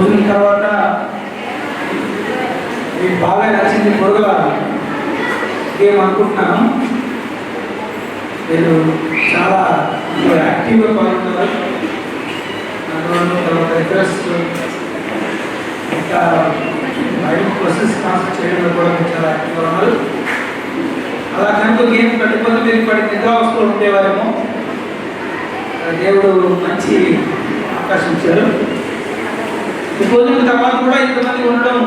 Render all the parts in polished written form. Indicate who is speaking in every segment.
Speaker 1: భోజనం తర్వాత మీకు బాగా నచ్చింది పొరుగుల గేమ్ అనుకుంటున్నాను. మీరు చాలా యాక్టివ్గా పాల్గొన్నారు. తర్వాత రిఫరెన్స్ ఇంకా మైండ్ ప్రాసెస్ కాన్సెప్ట్ చేయడంలో కూడా మీరు చాలా యాక్టివ్గా ఉన్నారు. అలా కనుక గేమ్ పెట్టకపోతే మీరు ఇప్పటి నిద్రావస్థలో ఉండేవారేమో. దేవుడు మంచి అవకాశం ఇచ్చారు. ఈ భోజనం తర్వాత కూడా ఇంతమంది ఉండడం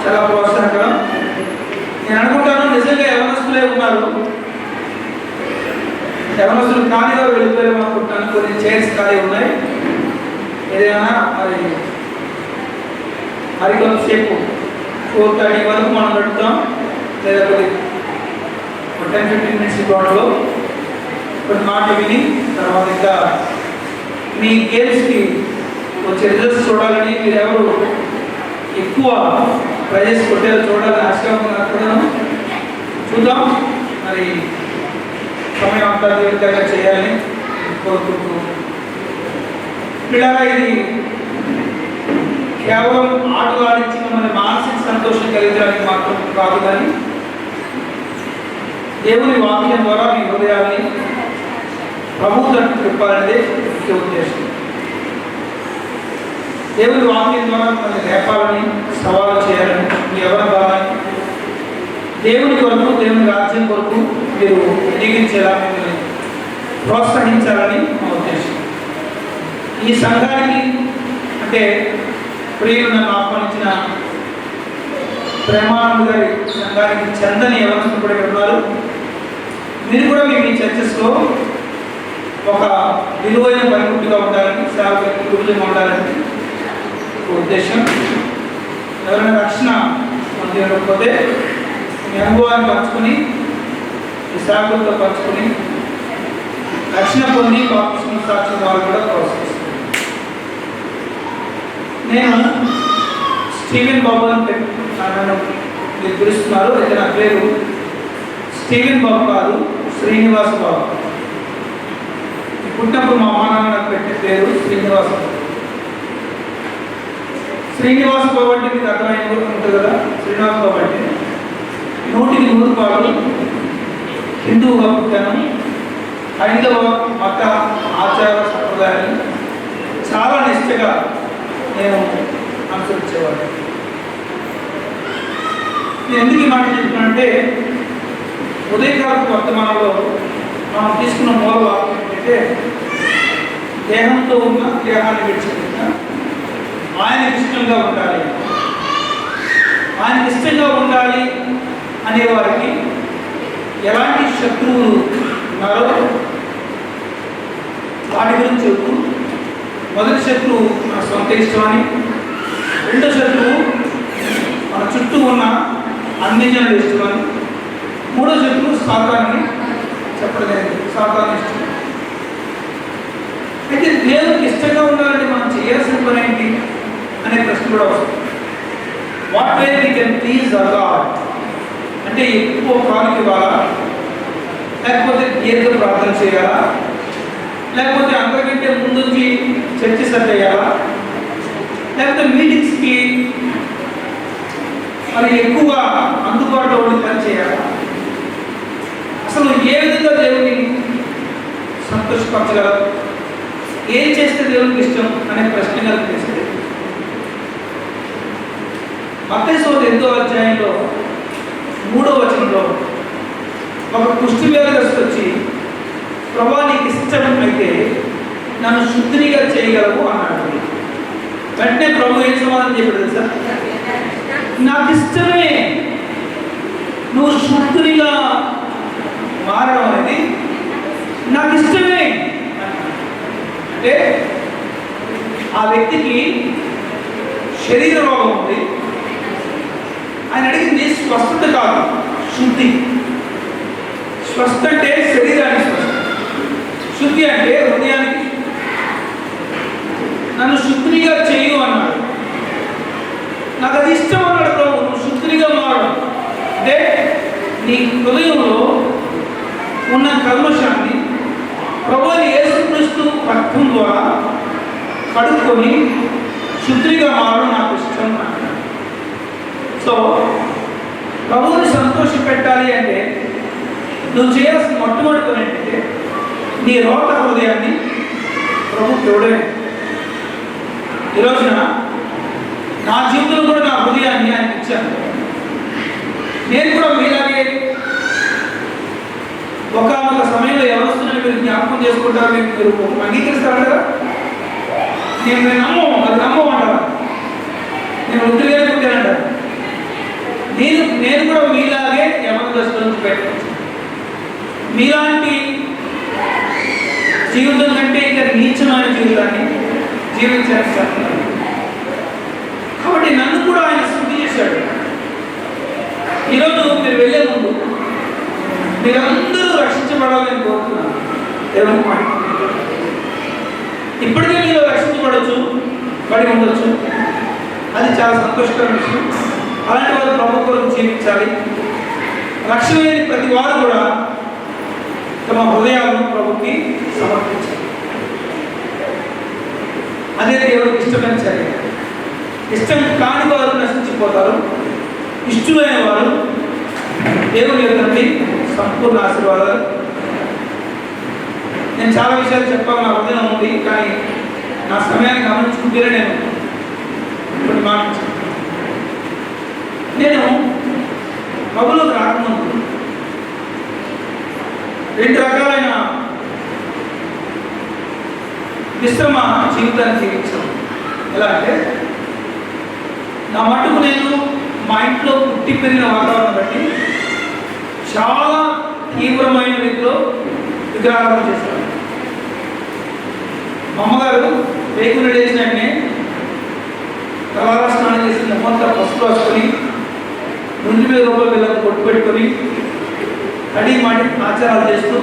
Speaker 1: చాలా ప్రోత్సాహకరం. నేను అనుకుంటాను నిజంగా యవనస్తులే ఉన్నారు. యవనస్తులు ఖాళీగా వెళ్ళిపోయారేమో అనుకుంటాను. కొన్ని చైర్స్ ఖాళీ ఉన్నాయి. ఏదైనా మరి కొంతసేపు 4:30 వరకు మనం పెడతాం, లేదా 10-15 మినిట్స్ గోడలో కొన్ని మాటలు విని తర్వాత ఇంకా మీ గేమ్స్కి వచ్చే రిజల్ట్స్ చూడాలని, మీరు ఎవరు ఎక్కువ ప్రైజెస్ కొట్టారో చూడాలని ఆశగా ఉన్నాను. చూద్దాం, మరి సమయం అంతా తీరికగా చేయాలని కోరుకుంటూ, పిల్లగా ఇది కేవలం ఆటలు ఆడించి మన మానసిక సంతోషం కలిగించడానికి మాత్రం కాదు, కానీ దేవుని వాక్యం ద్వారా మీ హృదయాన్ని ప్రభు తట్టు తిప్పాలనేదే ముఖ్య ఉద్దేశం. దేవుని వాక్యం ద్వారా మిమ్మల్ని రేపాలని, సవాలు చేయాలని, మీ ఎవరి ద్వారా దేవుని కొరకు, దేవుని రాజ్యం కొరకు మీరు జీవించేలా మిమ్మల్ని ప్రోత్సహించాలని మా ఉద్దేశం. ఈ సంఘానికి అంటే ప్రియులు నన్ను ఆహ్వానించిన ప్రేమానంద గారి సంఘానికి చెందని ఎవరు కూడా ఉన్నారు. మీరు కూడా మీ చర్చెస్లో ఒక విలువైన పనిముట్టుగా ఉండాలని, సేవకులకు గురువులుగా ఉండాలని ఉద్దేశం. ఎవరైనా రక్షణ పొందకపోతే మీ అనుభవాన్ని పంచుకొని, మీ సేవకులతో పంచుకొని రక్షణ పొంది బాప్తిస్మం సాక్షి వాళ్ళు కూడా ప్రోత్సహిస్తారు. నేను స్టీవెన్ బాబు అని నన్ను మీరు పిలుస్తున్నారు. అయితే నా పేరు స్టీవెన్ బాబు కాదు, శ్రీనివాస బాబు. పుట్టినప్పుడు మా అమ్మ నాన్న నాకు పెట్టిన పేరు శ్రీనివాస బాబు. శ్రీనివాస బాబు అంటే మీకు అర్థమైంది ఉంటుంది కదా. శ్రీనివాస బాబు అంటే 100% హిందువుగా పుట్టాను. హైందవ మత ఆచార సంప్రదాయాన్ని చాలా నిష్ఠగా నేను అనుసరించేవాడిని. నేను ఎందుకు ఈ మాట చెప్తున్నానంటే, ఉదయకాలపు వర్తమానంలో మనం తీసుకున్న మూల వాక్యం ఏంటంటే, దేహంతో ఉన్న దేహాన్ని విడిచిపెట్టిన ఆయనకి ఇష్టంగా ఉండాలి. ఆయనకి ఇష్టంగా ఉండాలి అనేవారికి ఎలాంటి శత్రువులు ఉన్నారో వాటి గురించి చెబుతూ, మొదటి శత్రువు మన సొంత ఇష్టమని, రెండో శత్రువు మన చుట్టూ ఉన్న అన్ని జనుల ఇష్టమని, మూడో శత్రువు సాతాన్ని చెప్పలేదు, సాతాన్ని ఇష్టం. అయితే దేవునికి ఇష్టంగా ఉండాలంటే మనం చేయాల్సిన పని ఏంటి అనే ప్రశ్న కూడా వస్తుంది. What way we can please the God అంటే ఎక్కువ కానుక ఇవ్వాలా, లేకపోతే దీర్ఘ ప్రార్థన చేయాలా, లేకపోతే అందరికంటే ముందుంచి చర్చ సర్దేయాలా, లేకపోతే మీటింగ్స్కి మరి ఎక్కువ అందుబాటులో ఉండి పని చేయాలా, అసలు ఏ విధంగా దేవుని సంతోషపరచగలరు, ఏం చేస్తే దేవునికి ఇష్టం అనే ప్రశ్న కలిగిస్తే, మత్తయి సువార్త 8వ అధ్యాయంలో 3వ వచనంలో ఒక కుష్టి వ్యాధిగ్రస్తు వచ్చి, ప్రభువా నీకు ఇష్టం అయితే నన్ను శుద్ధినిగా చేయగలవు అన్నాడు. వెంటనే ప్రభు ఏం సమాధానం చెప్పాడు తెలుసా? నాకు ఇష్టమే, నువ్వు శుద్ధినిగా మారడం అనేది నాకు ఇష్టమే. అంటే ఆ వ్యక్తికి శరీర రోగం ఉంది. ఆయన అడిగింది స్వస్థత కాదు, శుద్ధి. స్వస్థ అంటే శరీరానికి స్వస్థ, శుద్ధి అంటే హృదయానికి. నన్ను శుద్ధిగా చేయు అన్నాడు. నాకు అది ఇష్టం అన్నాడు ప్రభు. నువ్వు శుద్ధిగా మారు అంటే నీ హృదయంలో ఉన్న కల్మషాన్ని ప్రభువుని యేసుక్రీస్తు రక్తం ద్వారా కడుక్కొని శుద్ధిగా మారడం నాకు ఇష్టం అంటున్నాడు. సో ప్రభువుని సంతోష పెట్టాలి అంటే నువ్వు చేయాల్సిన మొట్టమొదటి పని ఏంటంటే నీ రోత హృదయాన్ని ప్రభు చూడలే. ఈ రోజున నా జీవితంలో కూడా నా హృదయాన్ని ఆయనకి ఇచ్చాను. నేను కూడా మీలాగే ఒక సమయంలో ఎవరొస్తున్నా మీరు జ్ఞాపకం చేసుకుంటారు, మీరు అంగీకరిస్తారు కదా. నేను అది నమ్మమంటారా, నేను వదిలేకుంటానంటారు. నేను కూడా మీలాగే యమనదశలో నుంచి పెట్టవచ్చు. మీలాంటి జీవితం కంటే ఇంకా నీచమైన జీవితాన్ని జీవించాను. కాబట్టి నన్ను కూడా ఆయన శుద్ధి చేశాడు. ఈరోజు మీరు వెళ్ళే ముందు మీరందరూ రక్షించబడాలని కోరుతున్నాను. దేవుని మాట ఇప్పటికే మీరు రక్షించబడవచ్చు, పడి ఉండొచ్చు, అది చాలా సంతోషకరమైన విషయం. అలాంటి వారు ప్రభు కొరకు జీవించాలి. రక్షణ లేని ప్రతి వారు కూడా తమ హృదయాలను ప్రభుకి సమర్పించాలి. అదే దేవుడికి ఇష్టమైన చర్య. ఇష్టం కాని వారు నశించిపోతారు, ఇష్టమైన వారు దేవుని యొక్క సంపూర్ణ ఆశీర్వాదాలు. నేను చాలా విషయాలు చెప్పాలి, నా హృదయం ఉంది, కానీ నా సమయాన్ని గమనించుకుంటేనే నేను కొన్ని మాట్లాడుతాను. నేను ప్రభువులోకి రాకముందు 2 రకాలైన మిశ్రమ జీవితాన్ని జీవించాను. ఎలా అంటే నా మట్టుకు నేను మా ఇంట్లో పుట్టి పెరిగిన వాతావరణం బట్టి చాలా తీవ్రమైన రీతిలో విగ్రహాలను చేశాను. మా అమ్మగారు వేకులు వేసిన వెంటనే తలారా స్నానం చేసి మొహంతా పసుపు రాసుకొని 2,000 రూపాయలు పిల్లలకు కొట్టు పెట్టుకొని కడి మాటి ఆచారాలు చేస్తూ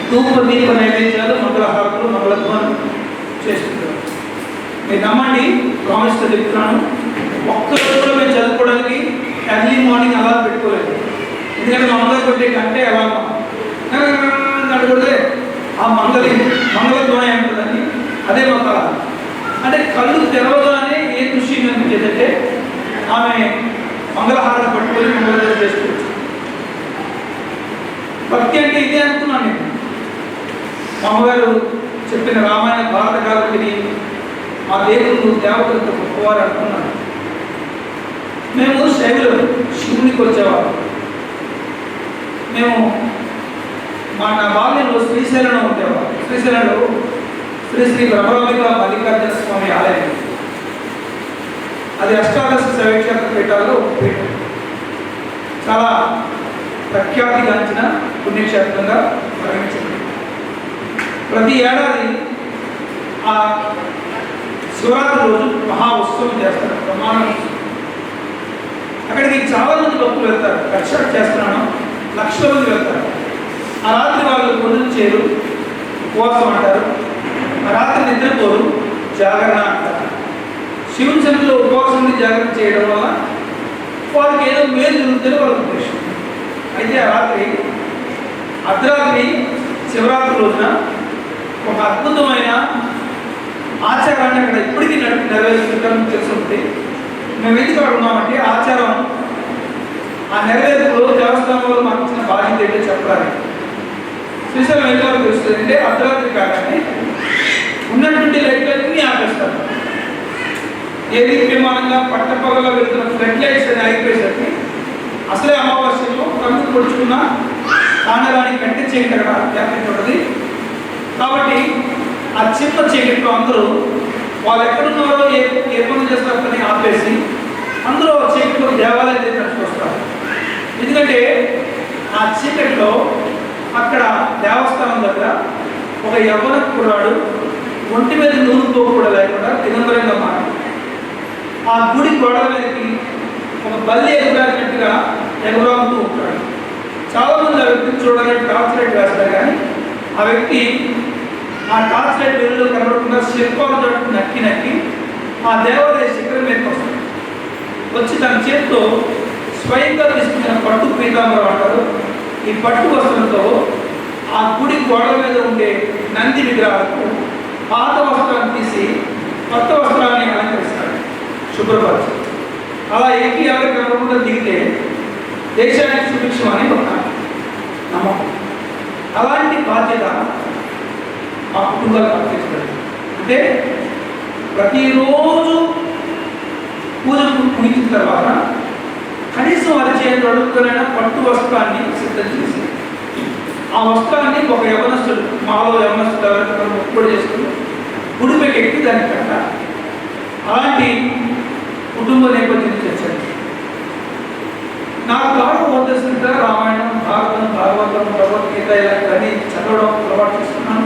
Speaker 1: ధూప దీప నైవేద్యాలు, మంగళహారతులు, మంగళధ్వానం చేస్తుంటారు. మీరు నమ్మండి, ప్రామిస్తో చెప్తున్నాను, ఒక్కరోజు కూడా మేము చదువుకోవడానికి ఎర్లీ మార్నింగ్ అలా పెట్టుకోలేదు. ఎందుకంటే మా అమ్మగారు కొట్టే కంటే అలా నడుగుతే ఆ మంగళధ్వని అంటుందని అదే మాకు అంటే కళ్ళు తెరవగానే ఏ దృష్టి కనిపించేదంటే ఆమె మంగళహారం పట్టుకొని మంగళహారం చేసుకోవచ్చు. భక్తి అంటే ఇదే అనుకున్నాను నేను. మా అమ్మగారు చెప్పిన రామాయణ భారత కాలకి మా దేవుడు దేవతలతో గొప్పవారు అనుకున్నాను. మేము శైవులు శివునికి వచ్చేవారు. మేము నా బాల్యంలో శ్రీశైలంలో ఉండేవారు. శ్రీశైలంలో శ్రీ బ్రహ్మరాంబిక మల్లికార్జున స్వామి ఆలయం, అది అష్టాదశ శైవక్షేత్ర పీఠాల్లో ఒక పీఠం. చాలా ప్రఖ్యాతిగాంచిన పుణ్యక్షేత్రంగా పరిగణించింది. ప్రతి ఏడాది ఆ శివరాత్రి రోజు మహా ఉత్సవం చేస్తారు, ప్రమాణ ఉత్సవం. అక్కడికి చాలా మంది భక్తులు వెళ్తారు. కక్షాట్ చేస్తున్నాను, లక్షల మంది వెళ్తారు. ఆ రాత్రి వాళ్ళు పొద్దున చేరు, ఉపవాసం అంటారు. ఆ రాత్రి నిద్రపోరు, జాగరణ అంటారు. శివుని సన్నిధిలో ఉపవాసం ఉండి జాగరణ చేయడం వల్ల వాళ్ళకి ఏదో మేలు జరుగుతుందని వాళ్ళ ఉద్దేశం. అయితే ఆ రాత్రి అర్ధరాత్రి శివరాత్రి రోజున ఒక అద్భుతమైన ఆచారాన్ని అక్కడ ఇప్పటికీ నెరవేరుస్తుంటారని తెలుసుకుంటే మేము ఎందుకు అక్కడ ఉన్నామంటే ఆచారం ఆ నెరవేర్పులో దేవస్థానంలో మాకు ఇచ్చిన బాధ్యత ఏంటో చెప్పడానికి. శ్రీశైలం వెళ్ళి తెలుస్తుంది అంటే అర్ధరాత్రి కాగానే ఉన్నటువంటి లైట్లన్నీ ఆపేస్తారు. ఏది విమానంగా పట్టపగలో వెళ్తున్న ఫ్లడ్ లైట్స్ అని ఆగిపోయేసరికి అసలే అమావాస్యలో కన్ను పొడుచుకున్న కానరాని కంటే చీకటి అక్కడ వ్యాపించి ఉంటుంది. కాబట్టి ఆ చిన్న చీకట్లో అందరూ వాళ్ళు ఎక్కడున్నారో ఏ పనులు చేస్తారని ఆపేసి అందరూ చీకట్లో దేవాలయం దగ్గరికి వస్తారు. ఎందుకంటే ఆ చీకట్లో అక్కడ దేవస్థానం దగ్గర ఒక యవ్వన కుర్రాడు ఒంటి మీద నూనెతో కూడా లేకుండా దిగంబరంగా మారి ఆ గుడి గోడల మీదకి ఒక బల్లి ఎగురాడినట్టుగా ఎగురాడుతూ ఉంటాడు. చాలామంది ఆ వ్యక్తిని చూడాలని టార్చ్ లైట్ వేస్తారు, కానీ ఆ వ్యక్తి ఆ టార్చ్ లైట్ వెలుగులో కనబడకుండా శిల్పాలతో నక్కి ఆ దేవాలయ శిఖరం మీదకి వస్తాడు. వచ్చి తన చేతితో స్వయంగా తీసుకున్న పట్టు పీతాంబరం అంటారు. ఈ పట్టు వస్త్రంతో ఆ గుడి గోడల మీద ఉండే నంది విగ్రహాలకు పాత వస్త్రాన్ని తీసి కొత్త వస్త్రాన్ని అలంకరిస్తారు. శుభ్రపరచు. అలా ఎక్కి ఎవరికి కనపడకుండా దిగితే దేశానికి సుభిక్షం అని ఒక నమ్మకం. అలాంటి బాధ్యత మా కుటుంబాలకు అప్పగించబడింది. అంటే ప్రతిరోజు పూజకు ముగించిన తర్వాత కనీసం అరిచేయండి అడుగుతున్న పట్టు వస్త్రాన్ని సిద్ధం చేసి ఆ వస్త్రాన్ని ఒక యవనస్తుడు మాలో యవనస్తుడు ఎవరైనా ఒప్పుడు చేసుకుని గుడిపైకి ఎక్కి దాన్ని కట్టాలి. అలాంటి కుటుంబ నేపథ్యం చేశాను. నాకు బాగా బోధిస్తుంటే రామాయణం, భారతం, భాగవతం, భగవద్గీత ఇలాంటివన్నీ చదవడం అలవాటు చేస్తున్నాను.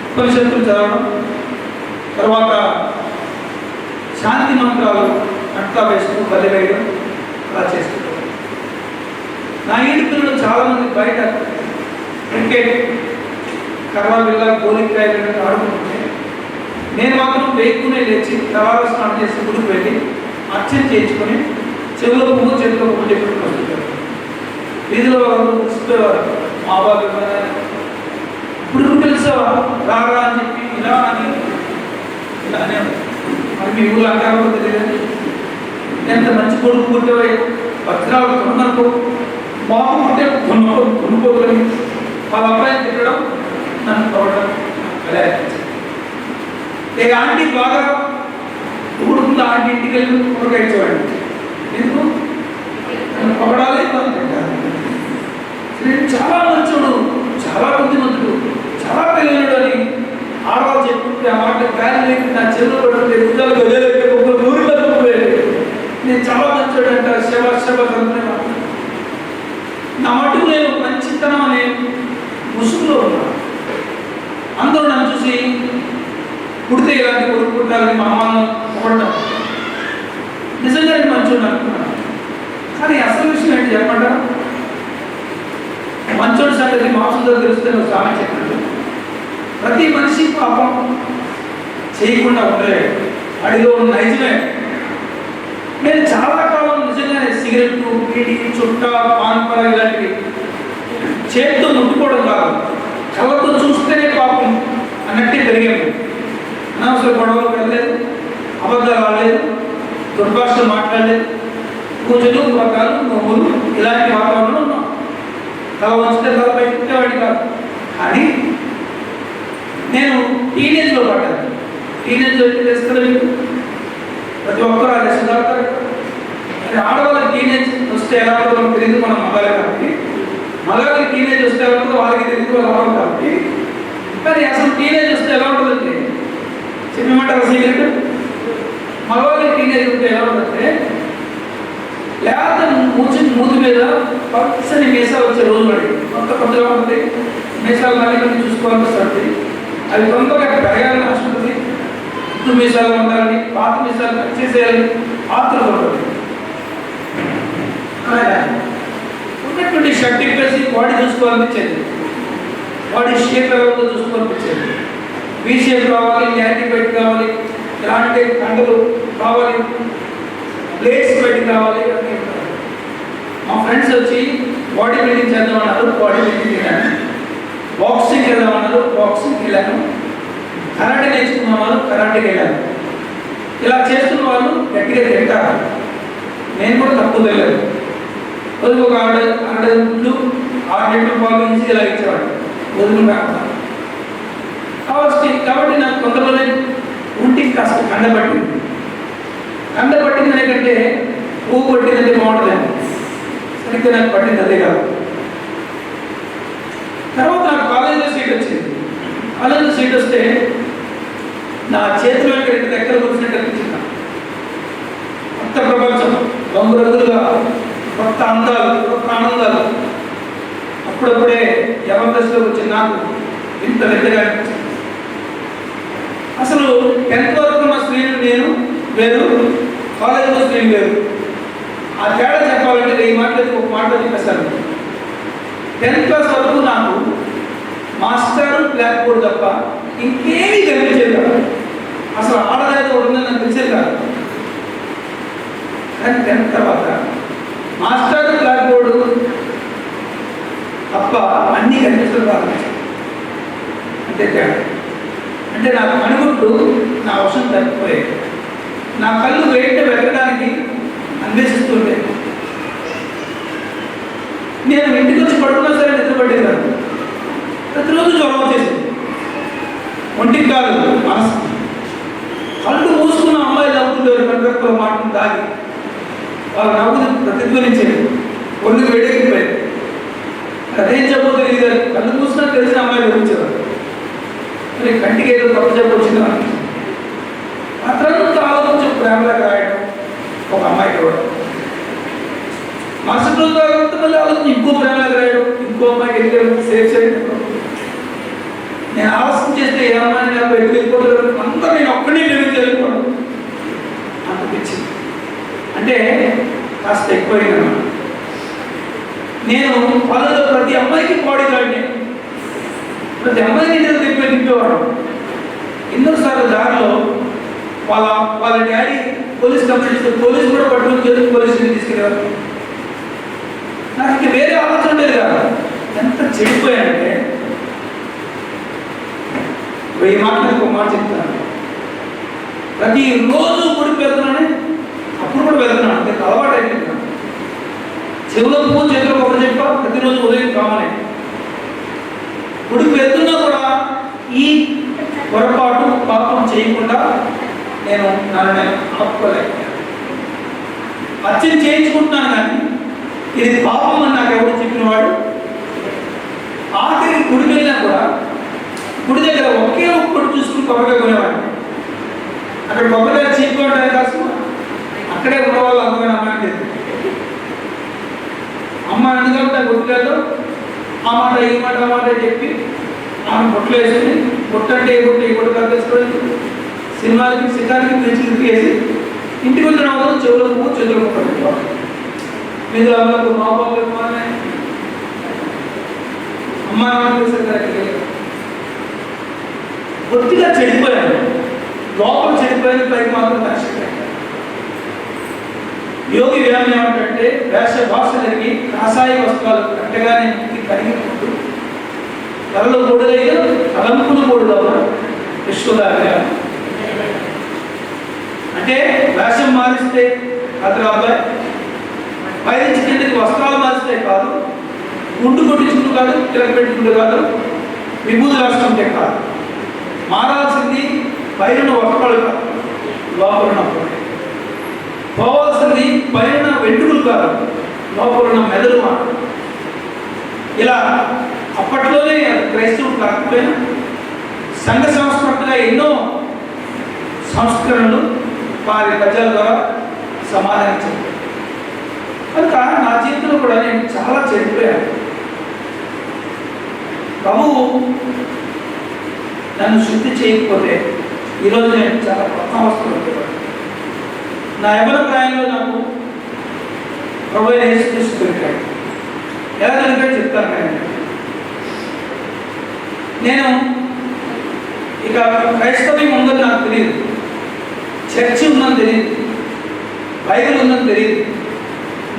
Speaker 1: ఉపనిషత్తులు చదవడం, తర్వాత శాంతి మంత్రాలు అంతా వేస్తూ బలి వేయడం అలా చేస్తుంటాను. నా ఇంటి పిల్లలు చాలామంది బయట క్రికెట్, కర్ర బిళ్ళ, గోలికాయలు ఆడుకుంటే నేను మాత్రం వేక్కునే లేచి తలాల స్నానం చేసి గుడికి వెళ్ళి అర్చన చేయించుకొని చెవులో పువ్వు చేతిలో పువ్వు చెప్పుకుంటూ వస్తుంటారు. వీధిలో వాళ్ళు మురిసిపోయేవారు. మా బాబు ఇప్పుడు తెలుసావా రారా అని చెప్పి ఇలా అని ఇలానే మరి మీ ఊళ్ళో అంటారో తెలియదు. ఎంత మంచి కొడుకు పుట్టేవా, భద్రాలు కొనుక్కో, బాబు పుట్టే కొనుక్కోగలని వాళ్ళ అబ్బాయిని తిట్టడం, నన్ను కొట్టడం అలా ఏ ఆంటీ బాగా ఊరుకుంది, ఆంటీ ఇంటికి వెళ్ళి కూరగాయ ఇచ్చేవాడిని. ఎందుకు నన్ను పొగడాలి, నన్ను తిట్టాలి. నేను చాలా మంచోడు, చాలా బుద్ధిమంతుడు, చాలా తెలియనుడు అని ఆడవాళ్ళు చెప్పుకుంటే ఆ మాట గాలి లేక నా చెరువు పడుతుంటే ఉద్యోగాలు గదిలేక ఊరి కలుపుకోలేదు. నేను చాలా మంచోడు అంట శవ అనుకునేవాడు. నా మటుకు నేను మంచితనం అనే ముసుగులో ఉన్నాను. అందరూ నన్ను చూసి పుడితే ఇలాంటి కొడుకు పుట్టాలని మా అమ్మ పొగడటం నిజంగా నేను మంచోడు అనుకున్నాను. కానీ అసలు విషయం ఏంటి చెప్పంటారా? మంచోడు సంగతి మాంసంతో తెలుస్తే నువ్వు సామె చెప్పినట్టు ప్రతి మనిషి పాపం చేయకుండా ఉండలేడు. అడిలో ఉన్న నైజమే. నేను చాలా కాలం నిజంగానే సిగరెట్లు, బీడి, చుట్ట, పాన్పర ఇలాంటివి చేతితో ముట్టుకోవడం కాదు, కళ్ళతో చూస్తేనే పాపం అన్నట్టే పెరిగాము. అనవసర గొడవలు వెళ్ళలేదు, అబద్ధాలు ఆడలేదు, దుర్భాషలు మాట్లాడలేదు, పూజలు, వ్రతాలు, నోములు ఇలాంటి వాతావరణంలో ఉన్నాం. తల వంచితే తల పెట్టేవాడి కాదు. కానీ నేను టీనేజ్లో పడ్డాను. టీనేజ్లో ఎట్టి తెలుసుకోలేదు, ప్రతి ఒక్కరు అది సుధారుతారు. ఆడవాళ్ళకి టీనేజ్ వస్తే ఎలా ఉంటుందో తెలియదు, మనం మగాలి కాబట్టి. మగాళ్ళకి టీనేజ్ వస్తే ఎలా ఉంటుందో వాళ్ళకి తెలియదు, వాళ్ళు అవ్వాలి కాబట్టి. కానీ అసలు టీనేజ్ వస్తే ఎలా ఉంటుందంటే చెప్పమంటారు సీక్రెట్. మగవాళ్ళకి టీనేజ్ ఉంటే ఎలా ఉంటుందంటే లేకపోతే మూతి మీద పచ్చని మీసాలు వచ్చే రోజు పడి కొత్తగా ఉంటుంది. మీసాలు మళ్ళీ చూసుకోవాల్సి వస్తుంది. అవి తొందరగా పెరగాలని ఆశ ఉంటుంది. గుర్తు మీసాలు ఉండాలని, పాత మీసాలు కట్ చేసేయాలని ఆత్రం ఉంటుంది. ఉన్నటువంటి షర్ట్ ఇప్పేసి బాడీ చూసుకోవాలనిపించేది, బాడీ షేప్ ఎవరితో చూసుకోవాలనిపించేది. వీ షేప్ కావాలి, యాంటీబయాటిక్ కావాలి, ఇలాంటి కండలు కావాలి, ప్లేట్స్ పెట్టి కావాలి అని. మా ఫ్రెండ్స్ వచ్చి బాడీ బిల్డింగ్ చేద్దామన్నారు, బాడీ బిల్డింగ్ వెళ్ళాను. బాక్సింగ్ వెళ్దామన్నారు, బాక్సింగ్కి వెళ్ళాను. కరాటే నేర్చుకున్నవారు కరాటేకి వెళ్ళాను. ఇలా చేస్తున్న వాళ్ళు గట్టిగా తింటారు. నేను కూడా తక్కువ తెలియదు. రోజుకు ఒక 6 గుడ్లు 6 లీటర్ల పాలు ఇచ్చి ఇలా ఇచ్చేవాడు వదులు కాకుండా. కాబట్టి నాకు కొంతమంది ఒంటికి కాస్త కండపట్టింది. కండపట్టింది ఎందుకంటే పువ్వు పట్టిందంటే బాగుంటుందేమో, సరిగ్గా నాకు పట్టింది అదే కాదు. తర్వాత నాకు కాలేజీలో సీట్ వచ్చింది. కాలేజీలో సీట్ వస్తే నా చేతిలో ఇంటి దగ్గర కూర్చున్నట్టు అనిపించింది. కొత్త ప్రపంచం, రంగురంగులుగా, కొత్త అందాలు, కొత్త ఆనందాలు. అప్పుడప్పుడే ఎవరి దశలోకి వచ్చింది నాకు ఇంత పెద్దగా అనిపించింది. అసలు 10th వరకు ఉన్న స్త్రీలు నేను వేరు, కాలేజీలో స్త్రీలు వేరు. ఆ తేడా చెప్పాలంటే ఈ మాటలు ఒక మాటలో చెప్పేస్తాను. 10th క్లాస్ వరకు నాకు మాస్టర్, బ్లాక్ బోర్డ్ తప్ప ఇంకేమీ కనిపించేది కాదు. అసలు ఆడలేదు ఉందని నాకు తెలిసేది కాదు. కానీ 10th తర్వాత మాస్టర్, బ్లాక్ బోర్డు తప్ప అన్నీ కనిపించడం కాదు. అంతే తేడా. అంటే నాకు కనుగొట్టు నా అవసరం తగ్గిపోయాయి. నా కళ్ళు వెయిట్ వచ్చి పడుకున్నా సరే నిద్ర పట్టేది కాదు. ప్రతిరోజు జ్వరం వచ్చేసింది, ఒంటికి కాదు మనసు. కళ్ళు మూసుకున్న అమ్మాయి నవ్వుతుండేవారు, కనుక మాటను తాగి వాళ్ళ నవ్వుని ప్రతిధ్వనించేది, ఒళ్ళు వేడెక్కిపోయేది. అదేం చెప్పో తెలియదు, కళ్ళు మూసినా తెలిసిన అమ్మాయి గురించేవారు. మరి కంటికి ఏదో తప్పు చెప్పొచ్చిందో అని అతనంతా ఆలోచించి ప్రేమలకు రాయడం, ఒక అమ్మాయికి ఇవ్వడం. మరుసటి రోజు తర్వాత మళ్ళీ ఆలోచించి ఇంకో ప్రేమలకు రాయడం, ఇంకో అమ్మాయికి వెళ్ళి సేవ్ చేయడం. నేను ఆలోచన చేస్తే ఏ అమ్మాయిని నాకు వెళ్ళిపోతారు, అంతా నేను ఒక్కడే వెళ్ళిపోవడం అనిపించింది. అంటే కాస్త ఎక్కువైనా నేను వాళ్ళలో ప్రతి అమ్మాయికి బాడీ గార్డ్ని, ప్రతి అమ్మాయిని నేను తిప్పేవాడు. ఎన్నోసార్లు దారిలో వాళ్ళ డాడీ పోలీస్ కంప్లైంట్ ఇస్తే పోలీసు కూడా పట్టుకుని చేసి పోలీసుని తీసుకెళ్ళేవారు. నాకు ఇంక వేరే ఆలోచన లేదు కదా. ఎంత చెడిపోయానంటే 1000 మాటలకు ఒక మాట చెప్తాను. ప్రతిరోజు గుడికి వెళ్తున్నానే, అప్పుడు కూడా వెళ్తున్నాను, అంటే అలవాటు అయిపోతున్నాను. చెవులో పువ్వు చేతిలో ఒకటి చెప్పా, ప్రతిరోజు ఉదయం కామనే. గుడికి వెళ్తున్నా కూడా ఈ పొరపాటు పాపం చేయకుండా నన్ను నేను ఆపుకోలేకపోయాను. అర్చన చేయించుకుంటున్నాను కానీ ఇది పాపం అని నాకు ఎవరు చెప్పినవాడు. ఆఖరికి గుడికి వెళ్ళినా కూడా గుడి దగ్గర ఒకే ఒక్కటి చూసుకుని కొబ్బరికాయ కొనేవాడిని. అక్కడ కొబ్బరికాయ చీప్గా ఉంటాయి కాసు, అక్కడే ఉన్న వాళ్ళు అందమైన అమ్మాయి లేదు. అమ్మ ఎందుకంటే గుడికాయలో ఆ మాట ఈ మాట ఆ మాట చెప్పి ఆమె బొట్లు వేసుకుని, బొట్టు అంటే ఏ బొట్టు ఈ బొట్టు కలిపేసుకొని సినిమాలకి సినిమాలకి తెచ్చి వేసి ఇంటికి వచ్చిన వాళ్ళు చెవులో పువ్వు చేతులు పట్టుకోవాలి. మీరు అమ్మకు మా బాబు అమ్మ బొత్తిగా చెడిపోయాను. లోపల చెడిపోయాను, పైకి మాత్రం నష్టపోయాను. యోగి వ్యాయామం ఏమంటే వేష భాష జరిగి కాషాయ వస్త్రాలు కట్టగానే కరిగినప్పుడు తలలో కూడదైన తలంపులు కూడదవ విశ్వదాగ్ర. అంటే వేషం మారిస్తే అతను అబ్బాయి, పైనుంచి కిందకి వస్త్రాలు మారిస్తే కాదు, గుండు కొట్టించుకుంటూ కాదు, తిరగ పెట్టుకుంటూ కాదు, విభూతి రాసుకుంటే కాదు. మారాల్సింది పైన వస్త్రాలు కాదు, లోపల ఉన్నప్పుడు పోవాల్సింది పైన వెంట్రుకలు కాదు, లోపల ఉన్న మెదడు మాట. ఇలా అప్పట్లోనే క్రైస్తవులు కాకపోయినా సంఘ సంస్కృతిగా ఎన్నో సంస్కరణలు వారి ప్రజల ద్వారా సమాధానించారు. కనుక నా జీవితంలో కూడా నేను చాలా చెడిపోయాను. ప్రభువు నన్ను శుద్ధి చేయకపోతే ఈరోజు నేను చాలా పద్మావస్థలు ఉండేవాడు. నా యవ్వన ప్రాయంలో నాకు ప్రభు యేసుక్రీస్తు దొరికాడు. ఎలా దొరికాడు చెప్తాను. నేను ఇక క్రైస్తవ్యం ఉందని నాకు తెలియదు, చర్చి ఉందని తెలియదు, బైబిల్ ఉందని తెలియదు.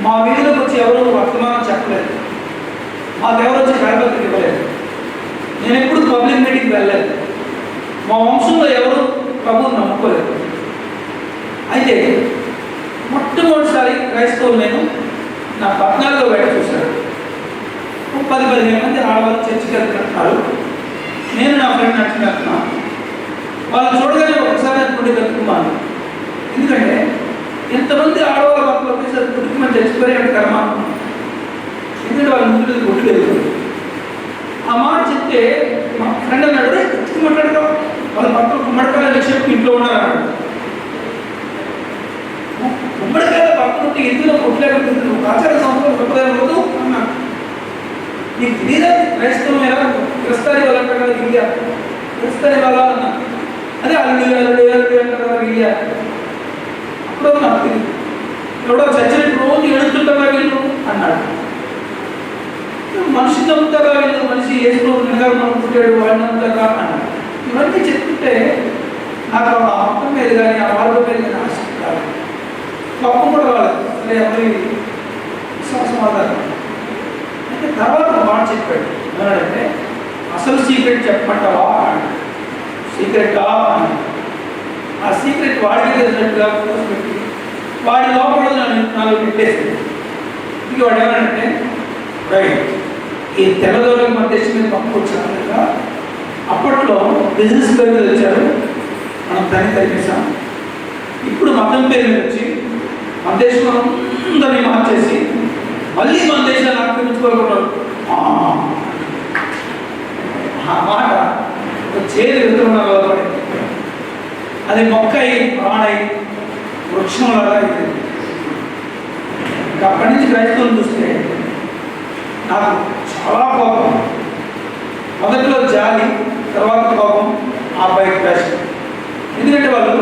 Speaker 1: మా వీధిలోకి వచ్చి ఎవరు వర్తమానం చెప్పలేదు, మాకెవరు వచ్చి కరపత్రిక ఇవ్వలేదు. నేను ఎప్పుడు పబ్లిక్ మీటింగ్కి వెళ్ళలేదు. మా వంశంలో ఎవరు ప్రభువుని నమ్ముకోలేదు. అయితే మొట్టమొదటిసారి క్రైస్తవులు నేను నా 14వ ఏట చూశాను. 10-15 మంది ఆడవాళ్ళు చర్చికి వెళ్తున్నారు. నేను నా ఫ్రెండ్ నడిచి వెళ్తున్నాను. వాళ్ళు చూడగానే ఒకసారి గుడి కట్టుకున్నాను. ఎందుకంటే ఎంతమంది ఆడవాళ్ళ భక్తులు ఒకేసారి గుడికి మనం చచ్చిపోయాడు కర్మ. ఎందుకంటే వాళ్ళ ముందు గుడ్డు లేదు. ఆ మాట చెప్తే మా ఫ్రెండ్ అన్నాడు, గుర్తుకు మాట్లాడతాం, వాళ్ళ భక్తులు గుమ్మడికాయలు విషయం ఇంట్లో ఉన్నారన్నాడు. గుమ్మడికాయల భక్తులు ఉంటే ఎందులో కొట్టలేకపోతుంది, నువ్వు ఆచార సంస్థలు సంప్రదాయం వద్దు అన్నాడు. నీకు తెలియదా క్రైస్తవం ఎలా క్రిస్తాని వాళ్ళు అంటారు కదా, ఇండియా క్రిస్తాని వాళ్ళ అన్నా. అదే అల్లుడు అల్లుడు అల్లుడు అంటారు కదా ఇండియా. అప్పుడు నాకు తెలియదు. ఎవడో చచ్చినట్టు రోజు ఏడుస్తుంటారా వీళ్ళు అన్నాడు. మనిషి నమ్ముతారా వీళ్ళు, మనిషి ఏసులో నిలగా నమ్ముకుంటాడు, వాడిని నమ్ముతారా అన్నాడు. ఇవన్నీ చెప్తుంటే నాకు ఆ మొత్తం మీద కానీ ఆ మార్గం మీద కానీ ఆసక్తి కాదు, కోపం కూడా రాలేదు. అసలు ఎవరి విశ్వాసం ఆధారం. అయితే తర్వాత మాట చెప్పాడు. ఏమన్నాడంటే అసలు సీక్రెట్ చెప్పమంటావా అన్నాడు. సీక్రెటా అన్నాడు. ఆ సీక్రెట్ వాడికి తెలిసినట్టుగా పెట్టి వాడి లోపల నాలుగు పెట్టేసింది. ఇంక వాడు ఏమన్నాడంటే రైట్ ఈ తెల్లదొరలు మన దేశం మీద పంపుకొచ్చారు కనుక అప్పట్లో బిజినెస్ పేరు మీద వచ్చారు, మనం దాన్ని తగ్గిస్తాం. ఇప్పుడు మతం పేరు మీద వచ్చి మన దేశంలో అందరినీ మార్చేసి మళ్ళీ మన దేశాన్ని ఆక్రమించుకోగలుగుతారు. ఆ మాట చేతి విత్తనాలు పడింది, అది మొక్కై ప్రాణై వృక్షంలాగా అయింది. ఇంకా అక్కడి నుంచి క్రైస్తవులు చూస్తే నాకు చాలా కోపం. మొదట్లో జాలి, తర్వాత కోపం, ఆ బైక్ ప్యాషన్. ఎందుకంటే వాళ్ళు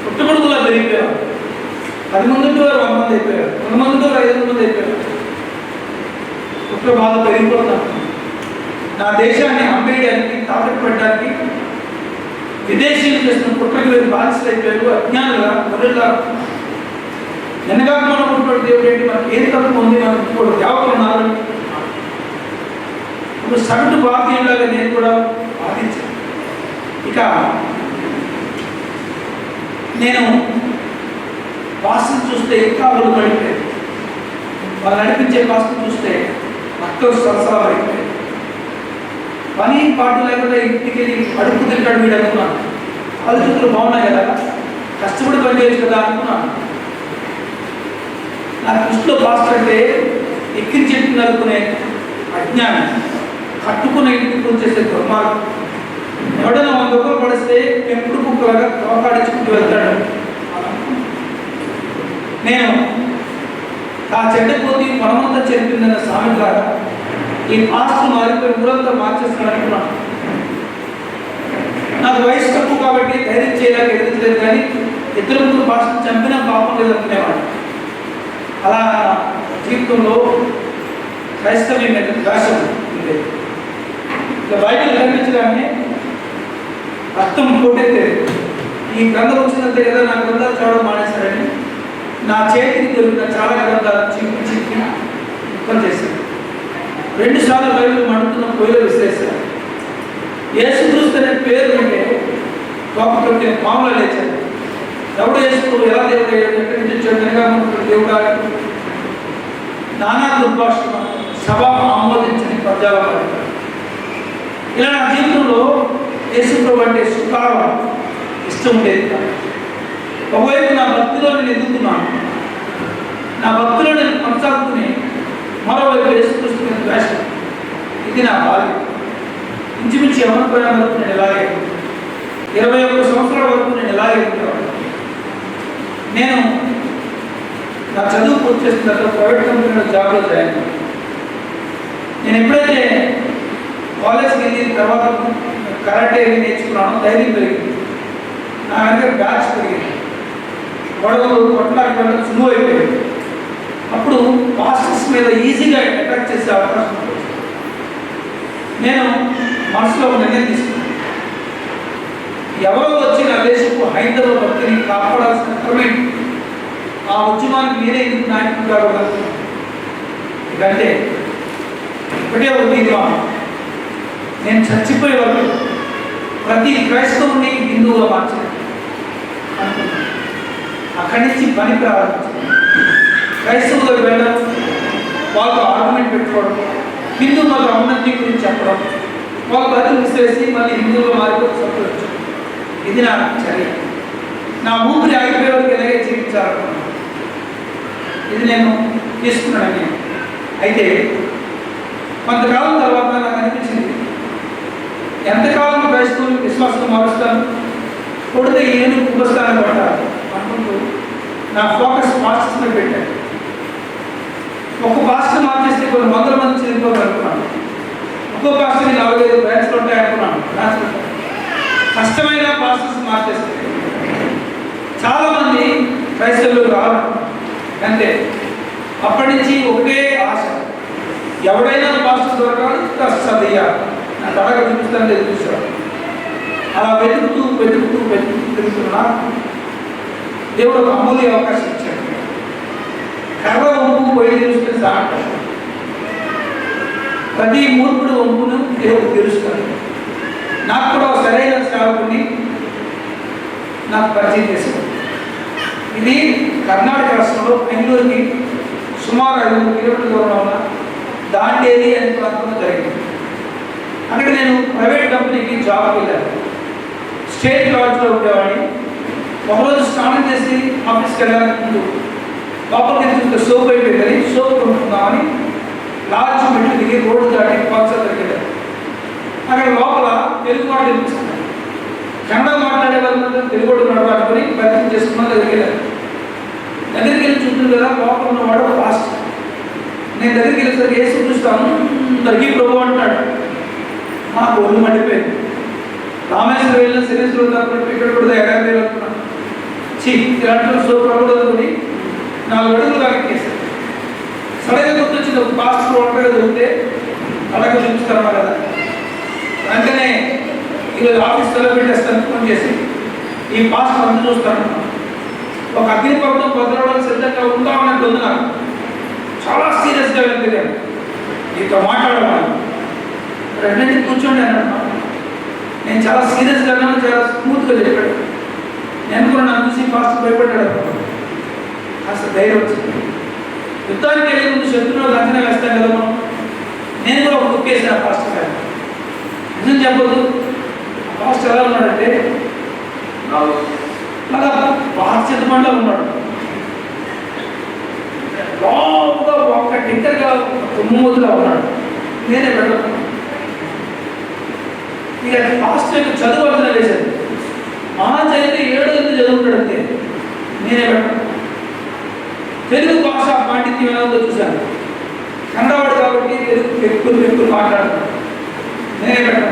Speaker 1: పుట్టుకొడుకులా పెరిగిపోయారు. 10 మంది వారు 100 మంది అయిపోయారు, 100 మంది వారు 500 మంది అయిపోయారు. పుట్ట బాధ పెరిగిపోతాను. నా దేశాన్ని అమ్మేయడానికి, తాకట్టు పెట్టడానికి విదేశీయులు చేసిన కుట్రకి వీరు బాధ్యత అయిపోయారు. అజ్ఞానులుగా మొదలుగా వెనకాలనుకుంటున్న దేవుడు ఏంటి, మనకి ఏం తప్పు ఉంది, మనకు ఇప్పుడు దేవతలు ఉన్నారు. ఇప్పుడు సగటు భారతీయులాగా నేను కూడా బాధించాను. ఇక నేను భాషను చూస్తే ఇంకా పడిపోయాను. వాళ్ళు నడిపించే భాషను చూస్తే రక్తం సరసరా అయిపోయాయి. పని పాటు లేకుండా ఇంటికి వెళ్ళి అడుగు తింటాడు వీడు అనుకున్నాను. ఆలోచనలు బాగున్నాయి కదా, కష్టపడి పని చేయొచ్చు కదా అనుకున్నాను. నా దృష్టిలో పాస్టర్ అంటే ఎక్కిరి చెట్టు నరుకునే అజ్ఞానం, కట్టుకున్న ఇంటికి వచ్చేసే దుర్మార్గం. ఎవడైనా 100 రూపాయలు పడిస్తే పెంపుడు కుక్కలాగా తోకాడించుకుంటూ వెళ్తాడు. నేను ఆ చెడ్డపోతే మనమంతా చెప్పిందన్న సామెతలాగా ఈ పాస్టర్ మారిపోయి ఊరంతా మార్చేస్తాను అనుకున్నాను. నాకు వయసు తక్కువ కాబట్టి ధైర్యం చేయలేక ఎదుగుతలేదు, కానీ 2 పాస్టర్ చంపినా పాపం లేదు అనుకునేవాడు. అలా జీవితంలో క్రైస్తవ్యం మీద ద్వేషం ఉండేది. ఇక బైబిల్ కనిపించగానే రక్తం పోటెత్తేది. ఈ గ్రంథం వచ్చినంత ఏదో నా గ్రంథాలు చదవడం మానేశారని నా చేతికి దొరికిన చాలా గ్రంథాలు చిక్కి ముక్కలు చేశారు. 2 సార్లు బైబిల్ మండుతున్న పొయ్యిలో విసిరేశారు. యేసుక్రీస్తు అనే పేరు అంటే గొప్ప మామూలు లేచారు. ఎవడు యేసుక్రీస్తు ఎలా దేవుడు ఎక్కడి నుంచి వచ్చాడు, వెనక దేవుడా, నానా దుర్భాషణ, సభ ఆమోదించని పద్యాలు పడతారు. ఇలా నా జీవితంలో యేసుప్రభు అంటే సుఖారం ఇష్టం ఉండేది కాదు. ఒకవైపు నా భక్తిలో నేను ఎదుగుతున్నాను, నా భక్తిలో నేను కొనసాగుతూనే మరోవైపు యేసుక్రీస్తు మీద ద్వేషం. ఇది నా బాల్యం. ఇంచుమించి యవ్వనప్రాయం వరకు నేను ఇలాగే, 21 సంవత్సరాల వరకు నేను ఇలాగే ఉండేవాడు. నేను నా చదువు పూర్తి చేసిన తర్వాత ప్రైవేట్ కంపెనీలో జాబ్లో జాయిన్ అయ్యాను. నేను ఎప్పుడైతే కాలేజ్కి వెళ్ళిన తర్వాత కరాటే నేర్చుకున్నాను, ధైర్యం పెరిగింది. నా వెనక బ్యాచ్ పెరిగింది, గొడవలు కొట్టడానికి వెళ్ళడం సులువు అయిపోయింది. అప్పుడు పాస్టర్స్ మీద ఈజీగా అటాక్ చేసే అవకాశం ఉంటుంది. నేను మనసులో ఒక నిర్ణయం తీసుకున్నాను, ఎవరో వచ్చి నా దేశపు హైందవ భక్తిని కాపాడాల్సిన క్రమేణి ఆ ఉద్యమానికి నేనే ఎందుకు నాయకుడు కాకూడదు. ఎందుకంటే ఒకటే ఉంది, నేను చచ్చిపోయే వరకు ప్రతి క్రైస్తవుని హిందువుగా మార్చాలి అనుకున్నాను. అక్కడి నుంచి పని ప్రారంభించాను. క్రైస్తవులకు వెళ్ళడం, వాళ్ళతో ఆర్గ్యుమెంట్ పెట్టుకోవడం, హిందూ మత ఔన్నత్యం గురించి చెప్పడం, వాళ్ళ బతులు విసిరేసి మళ్ళీ హిందువుగా మారిపోతే సంతోషం. ఇది నా చర్య. నా ఊపిరి ఆగిపోయేవారికి ఎలాగే జీవించాలనుకున్నాను. ఇది నేను తీసుకున్నాను. అయితే కొంతకాలం తర్వాత నాకు అనిపించింది, ఎంతకాలం క్రైస్తవులు విశ్వాసం మారుస్తాను, కొడితే ఏను ఉపస్థానం పడ్డారు అనుకుంటూ నా ఫోకస్ పాస్టర్స్ మీద పెట్టాను. ఒక పాస్టర్ మార్చేస్తే కొన్ని 100 మంది చనిపోగలుగుతున్నాను. ఒక్కో పాస్టర్ని 4-5 బ్రాంచ్లు ఉంటాయి అనుకున్నాను. కష్టమైన పాస్టర్స్ మార్చేస్తే చాలామంది క్రైస్తవులు రారు. అంతే, అప్పటి నుంచి ఒకటే ఆశ, ఎవడైనా పాస్టర్ దొరకాలి, చదివారు, నా తడగ చూపిస్తాను చూసాడు. అలా వెతుకుతూ తిరుగుతున్నా దేవుడు ఒక అమూల్య అవకాశం ఇచ్చాడు. కర్ర వంపు పోయి చూస్తే సాట, ప్రతి మూర్ఖుడు వంపును దేవుడు తెలుస్తాడు. నాకు కూడా సరైన సేవకుని నాకు పరిచయం చేశాడు. ఇది కర్ణాటక రాష్ట్రంలో బెంగళూరుకి సుమారు 500 కిలోమీటర్ల దూరంలో ఉన్న దాండేలి అనే ప్రాంతంలో జరిగింది. అక్కడ నేను ప్రైవేట్ కంపెనీకి జాబ్కి వెళ్ళాను. స్టేట్ లాడ్జ్లో ఉండేవాడిని. ఒకరోజు స్నానం చేసి ఆఫీస్కి వెళ్ళడానికి ముందు లోపలికి చూస్తే సోప్ అయిపోయిందని సోప్ కొనుక్కుందామని లాడ్జ్ మెట్లు దిగి రోడ్డు దాటి పాల్సర్ దగ్గరికి వెళ్ళాను. అక్కడ లోపల తెలుగు మాట వినిపిస్తున్నాను. కన్నడ మాట్లాడే వాళ్ళు తెలుగు నడవాలని ప్రయత్నం చేసుకున్నా దగ్గరికి వెళ్ళాను. దగ్గరికి వెళ్ళి చూస్తుంది కదా లోపల ఉన్నవాడు ఫాస్ట్. నేను దగ్గరికి వెళ్ళేసరికి ఏసు చూస్తాను తగ్గి ప్రభు అంటాడు. నాకు ఒళ్ళు మండిపోయింది. రామేశ్వరం వెళ్ళిన శరీరం తప్ప ఇక్కడ కూడా ఎక్కడ వెళ్తున్నాను. ఇలాంటి సో ప్రభు అనుకుని 4 అడుగులు కాకెక్కేశాను. సడన్గా గుర్తొచ్చింది ఒక పాస్టర్ ఒంటరిగా దొరికితే అలాగే చూపిస్తాను కదా. వెంటనే ఈరోజు ఆఫీస్ పెట్టేస్తాను ఫోన్ చేసి ఈ పాస్టర్ అంతా చూస్తాను. ఒక అగ్నిపర్వతం బదలవడానికి సిద్ధంగా ఉందామన్నట్టు ఉంది. నాకు చాలా సీరియస్గా వెళ్ళిపోయాను. నీతో మాట్లాడమని రెండింటి కూర్చోండి అన్నాడు. నేను చాలా సీరియస్గా చాలా స్మూత్గా చెప్పాడు. నేను కూడా నన్ను చూసి పాస్టర్ భయపడ్డాడు. కాస్త ధైర్యం వచ్చింది. యుద్ధానికి వెళ్ళే ముందు శత్రువులకు అంచనా వేస్తాం కదా మనం. నేను కూడా ఒక బుక్ వేసాను పాస్టర్ గారు. నిజం చెప్పొద్దు, పాస్టర్ ఎలా ఉన్నాడంటే అలా బాధ్యతమంలో ఉన్నాడు. బాగా ఒక్క టిక్కర్గా తుమ్మూతుగా ఉన్నాడు. నేనే పెట్టను. ఇక పాస్టర్ యొక్క చదువు అంచనా వేశాను. చదివితే 7 చదువుతాడు అంతే. నేనే పెట్టను. తెలుగు భాష పాండిత్యం ఎలా ఉందో చూశాను. కన్నడవాడు కాబట్టి తెలుగు ఎక్కువ మాట్లాడతాను. నేనే పెట్టను.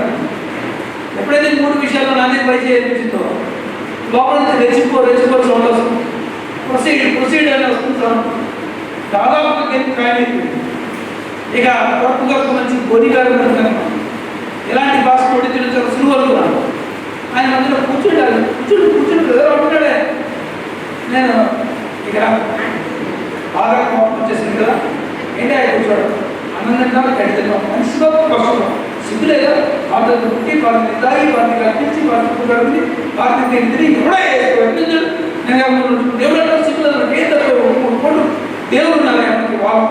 Speaker 1: ఎప్పుడైతే 3 విషయాల్లో నాదే పరిచయం అనిపించిందో లోపల నుంచి రెచ్చిపో సౌండ్ వస్తుంది. ప్రొసీడ్ అని వస్తుంది సౌండ్. దాదాపుగా ఖాయమైపోయింది. ఇక తప్పుగా మంచి బొడిగారు కనుక ఎలాంటి భాష కొట్టి చాలా సులువు అనుకున్నాను. ఆయన మధ్యలో కూర్చుంటాడు కదా అంటున్నాడే. నేను ఇక బాగా కోపం వచ్చేసింది కదా. ఏంటి ఆయన కూర్చోడు అన్నంగా కడితే మంచిగా కష్టం సిగ్గులేదా వాటిని పుట్టి వాటిని తాగి వాటిని కట్టించి వాటిని కూడాడుకుని వాటిని తిరిగి కూడా నేను దేవుడు సిగ్గులేదు. ఏం తప్ప దేవుడు ఉన్నారు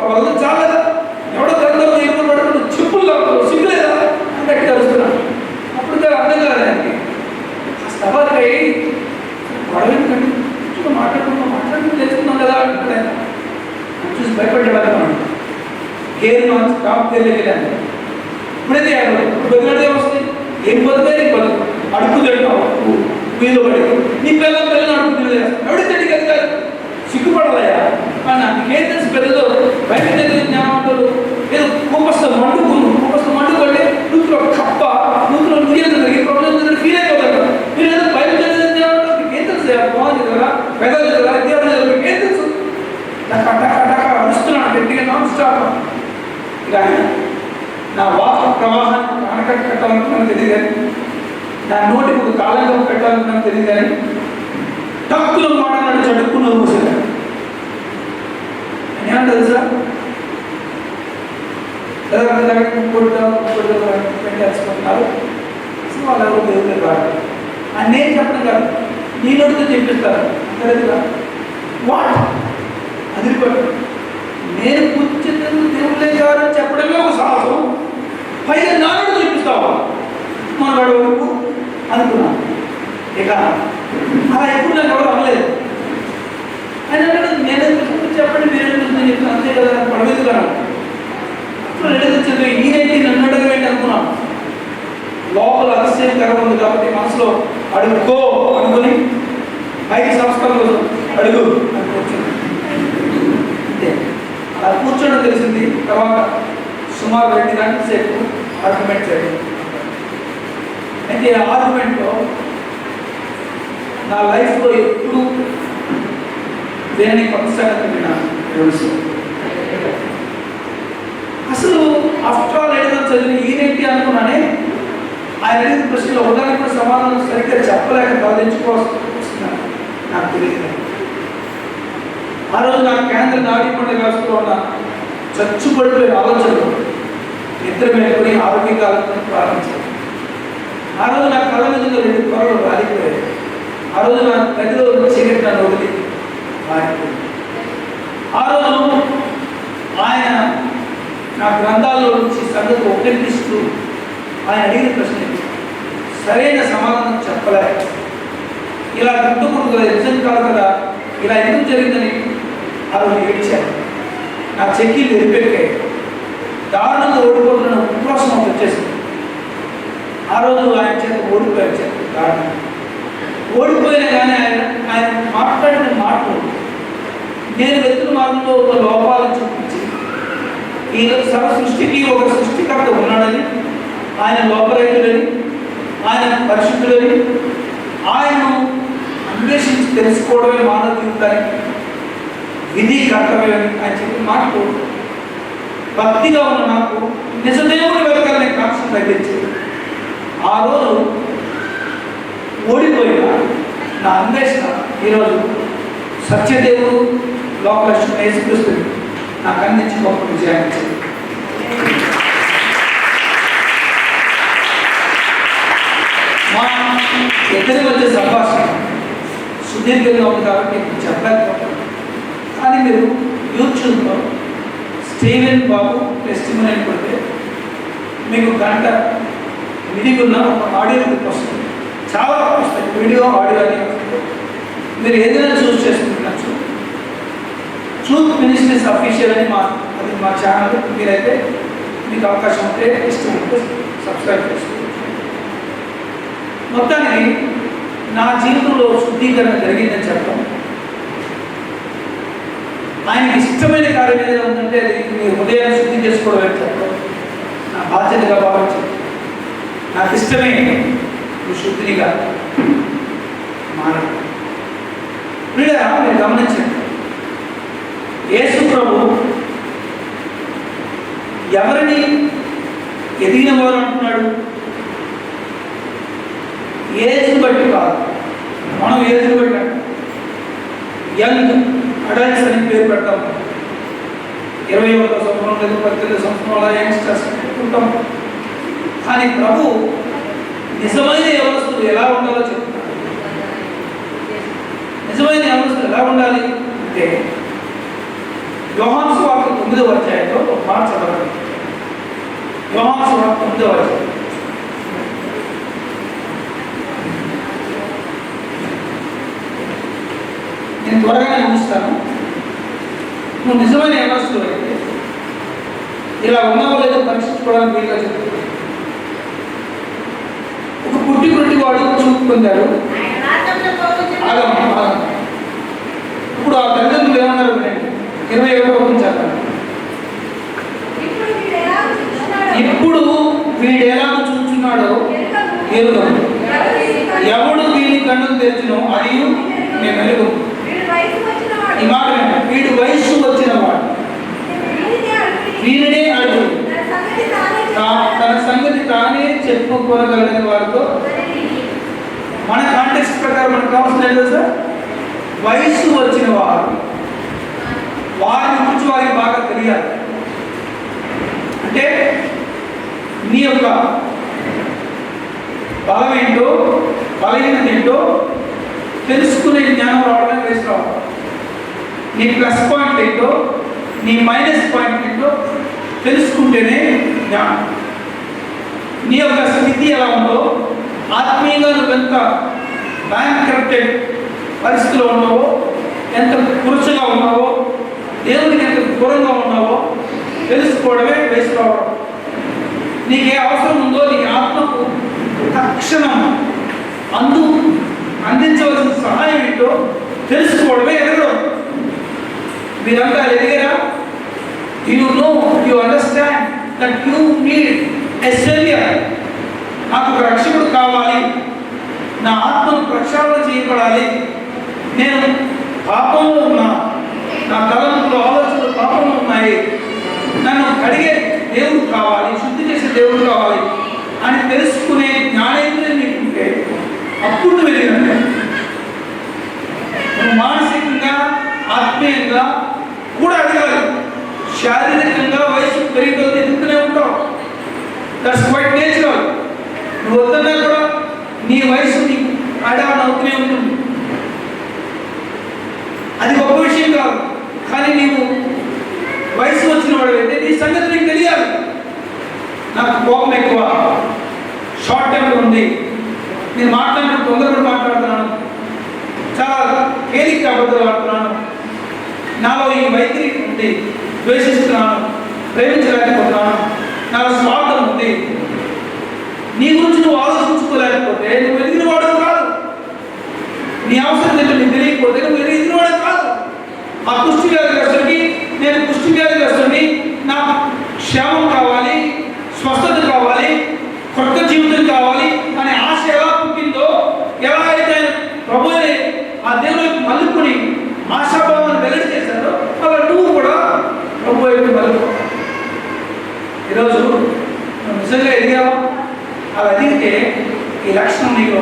Speaker 1: వాళ్ళ చాలా ఎవడో గ్రంథంలో ఏమో పడుతుంది చెప్పులు సిగ్గులేదా అని గట్టి కలుస్తున్నాను. అప్పుడు అర్థం కాదు ఆయనకి. స్తవాలకై గొడవని మాట్లాడుకుంటూ తెలుసుకున్నాం కదా అంటాడు ఆయన. చూసి భయపడ్డాడు అన్నమాట. గేరు టాప్ వెళ్ళాను. ఇప్పుడైతే బతికడే వస్తుంది. ఏం బతుకే నీకు బతుకు అడుగు తింటావు వీళ్ళు పడి నీ పిల్లలు అడుగు తినేస్తాను. ఎవడి తిండి కదా సిగ్గుపడదయా నాకు ఏం తెలుసు. పెద్దలు బయట జ్ఞాపకాలు ఏదో కూపస్త మండుకోండి నూతులో కప్ప నూతులో నుయ్యి ప్రాబ్లం ఫీల్ అయిపోతాడు. మీరు ఏదో బయట జ్ఞాపకాలు ఏం తెలుసు బాగుంది కదా పెద్దలు కదా విద్యార్థులు ఏం తెలుసు. అరుస్తున్నాను గట్టిగా నాన్ స్టాప్. ఇలా నా వాక్ ప్రవాహాన్ని ఆనకట్ట కట్టాలనుకున్నాను తెలియదు కానీ నా నోటికి ఒక కాలంగా పెట్టాలనుకున్నాను తెలియదు కానీ తక్కువ మాట్లాడి చదువుకున్న కూర్చోలేదు. ఏమన్నా తెలుసా పెట్టేసుకుంటున్నారు. అసలు వాళ్ళు ఎవరు దేవుడు కాదు అని నేను చెప్పడం కాదు. నీ నోటితో చెప్పిస్తారు తెలియదుగా వాట్ అదిరిపడు. నేను కూర్చుని దేవుళ్ళే కాదు అని చెప్పడమే ఒక సాహసం. పైగా నాడు చూపిస్తావా మన వాడు వరకు అనుకున్నాను. ఇక అలా ఎప్పుడు నాకు ఎవరు అవ్వలేదు. ఆయన నేను చెప్పండి మీరు చెప్తాను అంతే కదా పడలేదు కదా. అప్పుడు ఎడగొచ్చింది ఈయనైతే నన్ను అడగవేంటి అనుకున్నాను. లోపల అతిశయకరం ఉంది కాబట్టి మనసులో అడుగుకో అనుకుని 5 సంవత్సరాల కోసం అడుగు అని కూర్చుంది. అంతే అలా కూర్చోడం తెలిసింది. తర్వాత సుమారు 2 గంటల సేపు ఆర్గ్యుమెంట్ చేయడం. అయితే ఆ ఆర్గ్యుమెంట్లో నా లైఫ్లో ఎప్పుడు దేన్ని కొనసాగుతుంది నాకు తెలుసు. అసలు ఆఫ్టర్ ఆల్ ఏదైనా చదివి ఈయనేంటి అనుకున్నానే. ఆయన అడిగిన ప్రశ్నలో ఉదాహరణ కూడా సమాధానం సరిగ్గా చెప్పలేక బాధించుకోవాల్సింది నాకు తెలియదు. ఆ రోజు నాకు కేంద్ర నాడీ పండుగ వ్యవస్థలో ఉన్న చచ్చుబడిపోయిన ఆలోచనలు నిద్ర మేలుకొని ఆరోగ్యంగా ప్రారంభించాను. ఆ రోజు నా కళ్ళ మీద 2 పొరలు రాలిపోయాయి. ఆ రోజు నా గదిలో చీకటి నన్ను వదిలి మారిపోయింది. ఆ రోజు ఆయన నా గ్రంథాల్లో నుంచి సంగతి ఉటంకిస్తూ ఆయన అడిగిన ప్రశ్న సరైన సమాధానం చెప్పలే. ఇలా గుర్తుకుంటు కదా, నిజం కాదు కదా, ఇలా ఎందుకు జరిగిందని ఆ రోజు ఏడ్చాను. నా చెక్కీలు ఎరిపెక్కాయి. దారుణంగా ఓడిపోతున్న ఉక్రోషం ఒకటి వచ్చేసింది. ఆ రోజు ఆయన చేత ఓడిపోయారు దారుణంగా. ఓడిపోయినా కానీ ఆయన మాట్లాడిన మాటలు నేను వెతున్న మార్గంలో ఒక లోపాలను చూపించి ఈ సర్వ సృష్టికి ఒక సృష్టికర్త ఉన్నాడని, ఆయన లోపరైతుడని, ఆయన పరిశుద్ధుడని, ఆయనను అన్వేషించి తెలుసుకోవడమే మానవ జీవితానికి విధి కర్తవ్యమని ఆయన చెప్పిన మాటలు భక్తిగా ఉన్న నాకు నిజదేవుని వెతకాలనే కాంక్ష తగ్గించింది. ఆ రోజు ఓడిపోయిన నా అన్వేషణ ఈరోజు సత్యదేవుడు లోకలక్ష్మి యేసుక్రీస్తుని నాకు అందించి గొప్ప విజయాన్ని ఇచ్చింది. మా ఇద్దరి మధ్య సంభాషణ సుదీర్ఘంగా ఉంది కాబట్టి నేను చెప్పలేకపోతున్నాను. కానీ మీరు యూట్యూబ్లో స్టీవెన్ బాబు టెస్టిమనీ అని కొడితే మీకు గంట విడిగున్న ఒక ఆడియో క్లిప్ వస్తుంది. చాలా వస్తాయి, వీడియో ఆడియో అని వస్తుంది. మీరు ఏదైనా చూస్ చేసుకుంటున్నారు. ట్రూత్ మినిస్ట్రీస్ అఫీషియల్ అని అది మా ఛానల్. మీరైతే మీకు అవకాశం ఉంటే ఇష్టం ఉంటే సబ్స్క్రైబ్ చేసుకోండి. మొత్తానికి నా జీవితంలో శుద్ధీకరణ జరిగిందని చెప్పడం, ఆయనకి ఇష్టమైన కార్యం ఏదైనా ఉందంటే అది మీ హృదయాన్ని శుద్ధి చేసుకోవడం అని చెప్పడం నా బాధ్యతగా భావించింది. నాకు ఇష్టమే నువ్వు శుద్ధిగా మారడం. మీరు గమనించండి, యేసు ప్రభు ఎవరిని ఎదిగిన వారు అంటున్నాడు? ఏజ్ని బట్టి కాదు, మనం ఏజ్ని బట్టి అంటాం. యంగ్ అడల్ట్స్ అని పేరు పెడతాం. 21వ సంవత్సరం లేదు 18వ సంవత్సరం యంగ్స్టర్స్ ఉంటాం. కానీ ప్రభు నిజమైన యవనస్తులు ఎలా ఉండాలో చెప్తున్నారు. నిజమైన యవనస్తులు ఎలా ఉండాలి అంటే యోహాను సువార్త 9వ అధ్యాయంలో ఒక మాట చదవండి. యోహాను సువార్త 9వ అధ్యాయం. నేను త్వరగానే ముగిస్తాను. నువ్వు నిజమైన యవనస్తులు అయితే ఇలా ఉన్నావో లేదో పరీక్షించుకోవడానికి వీలుగా చెప్తున్నాను. ఒక పుట్టి వాడు చూపు పొందాడు. ఇప్పుడు ఆ తల్లిదండ్రులు ఏమన్నారు? 21వ చెప్పండి. ఇప్పుడు వీడు ఎలా చూస్తున్నాడో ఎరుగను, ఎవడు వీడి కన్నులు తెరిచినో అది నేను ఎరుగు. ఈ మాట వీడు వయస్సు వచ్చిన వాడు వీడినే అడుగు, తన సంగతి తానే చెప్పుకోగలిగిన వారితో. మన కాంటెక్స్ట్ ప్రకారం మనకు కావాల్సిన ఏంటో సార్, వయస్సు వచ్చిన వారు, వారిని గురించి వారికి బాగా తెలియాలి. అంటే నీ యొక్క బలం ఏంటో బలహీనత ఏంటో తెలుసుకునే జ్ఞానం రావడానికి వేసి రావాలి. నీ ప్లస్ పాయింట్ ఏంటో నీ మైనస్ పాయింట్ ఏంటో తెలుసుకుంటేనే జ్ఞానం. నీ యొక్క స్థితి ఎలా ఉందో, ఆత్మీయంగా నువ్వు ఎంత బ్యాంక్ కరెక్టెడ్ పరిస్థితిలో ఉన్నావో, ఎంత కురుచుగా ఉన్నావో, దేవునికి ఎంత దూరంగా ఉన్నావో తెలుసుకోవడమే వేసుకోవడం. నీకే అవసరం ఉందో నీ ఆత్మకు తక్షణం అందించవలసిన సహాయం ఏంటో తెలుసుకోవడమే ఎదగడం. మీరంతా ఎదిగారా? You know, you understand that you need a saviour. నాకు ఒక రక్షకుడు కావాలి, నా ఆత్మను ప్రక్షాళన చేయబడాలి, నేను పాపంలో ఉన్నా, నా తలంపులు ఆలోచనలు పాపంలో ఉన్నాయి, నన్ను కడిగే దేవుడు కావాలి, శుద్ధి చేసే దేవుడు కావాలి అని తెలుసుకునే జ్ఞానేంద్రియం నీకుంటే అప్పుడు నువ్వు ఎదిగినట్టే. నువ్వు మానసికంగా ఆత్మీయంగా కూడా ఎదగాలి. శారీరకంగా వయసు పెరిగితే ఎదుగుతూనే ఉంటావు. That's quiet natural. నువ్వు వద్దన్నా కూడా నీ వయసు నీకు ఆడావని అవుతూనే ఉంటుంది. అది గొప్ప విషయం కాదు. కానీ నీవు వయసు వచ్చిన వాడు అయితే నీ సంగతి నీకు తెలియాలి. నాకు కోపం ఎక్కువ, షార్ట్ టెంపర్ ఉంది, నేను మాట్లాడినప్పుడు తొందరగా మాట్లాడుతున్నాను, చాలా తేలిక అబద్ధాలు ఆడుతున్నాను, నాలో ఈ వైఖరి ఉంది, ద్వేషిస్తున్నాను, ప్రేమించలేకపోతున్నాను, నాలో స్వార్థం ఉంది, నీ గురించి నువ్వు ఆలోచించుకోలేకపోతే నువ్వు ఎదిగిన వాడు కాదు, నీ అవసరం ఏంటో నీకు తెలియకపోతే నువ్వు ఎదిగిన వాడు కాదు. ఆ కుష్టి వ్యాధిగ్రస్తుడికి నేను కుష్టి వ్యాధిగ్రస్తుడిని, నాకు క్షేమం కావాలి, స్వస్థత కావాలి, కొత్త జీవితం కావాలి అనే ఆశ ఎలా పుట్టిందో, ఎలా అయితే ప్రభు ఆ దేవుడికి మలుపుని ఆశాభావాన్ని వెల్లడి చేశారో అలా నువ్వు కూడా ప్రభు వైపు మలుపు. ఈరోజు నువ్వు నిజంగా ఎదిగావా? అలా ఎదిగితే ఈ లక్షణం నీకు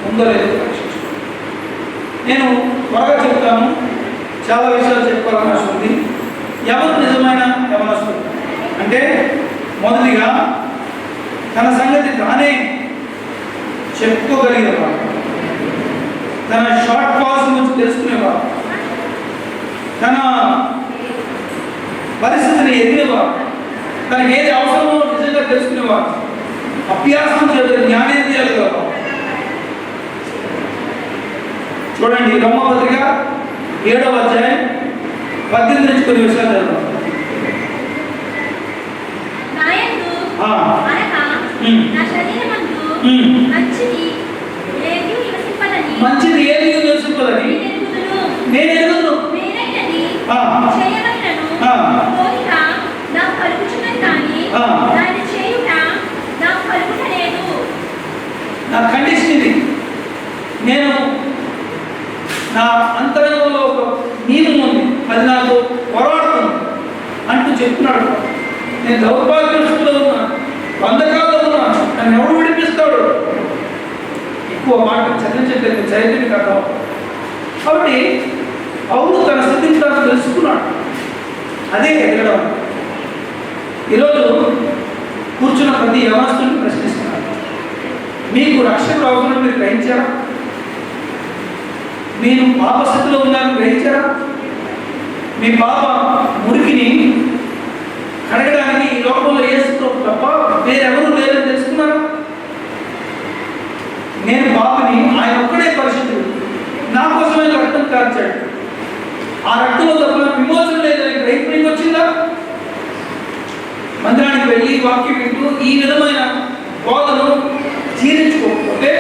Speaker 1: ఉందో లేదో పరీక్షించు. నేను త్వరగా చెప్తాను, చాలా విషయాలు చెప్పుకోవాలని ఆశ ఉంది. ఎవరు నిజమైన యవనస్తుడు అంటే, మొదటిగా తన సంగతి తానే చెప్పుకోగలిగేవాడు, తన షార్ట్ ఫాల్స్ గురించి తెలుసుకునేవాడు, తన పరిస్థితిని ఎదిగేవాడు, తనకి ఏది అవసరమో నిజంగా తెలుసుకునేవాడు, అభ్యాసం చేత జ్ఞానేంద్రియాలు కావాలి. చూడండి, రోమపత్రిక 7వ అధ్యాయం 18 నుంచి కొన్ని విషయాలు చదువుతాం. మంచిది ఏది నివసింపదని నేను ఎరుగుదును. నా కండిషన్ ఇది, నేను నా అంతరంగంలో ఒక నియమం ఉంది, అది నాకు పోరాడుతుంది అంటూ చెప్తున్నాడు. నేను దౌర్భాగ్యస్తులో ఉన్నాను, బంధకాల్లో ఉన్నాను, నన్ను ఎవరు విడిపిస్తాడు? ఎక్కువ మాటలు చదివించట్లేదు, చైతన్య కథ. కాబట్టి అవును, తన స్థితిని తాను తెలుసుకున్నాడు, అదే ఎదగడం. ఈరోజు కూర్చున్న ప్రతి యవనస్తుని ప్రశ్నిస్తున్నాడు, మీకు రక్షకుడు అవసరం మీరు గ్రహించారా? మీరు పాపస్థితిలో ఉన్నారని గ్రహించారా? మీ పాప మురికిని కడగడానికి ఈ లోకంలో యేసు తప్ప వేరెవరూ లేరని తెలుసుకున్నారా? నేను పాపని, ఆయన ఒక్కడే పరిశుద్ధుడు, నా కోసమే రక్తం కార్చాడు, ఆ రక్తంలో తప్ప విమోచన లేదని గ్రహింపు వచ్చిందా? మందిరానికి వెళ్ళి వాక్యం వింటూ ఈ విధమైన బోధను జీర్ణించుకోకపోతే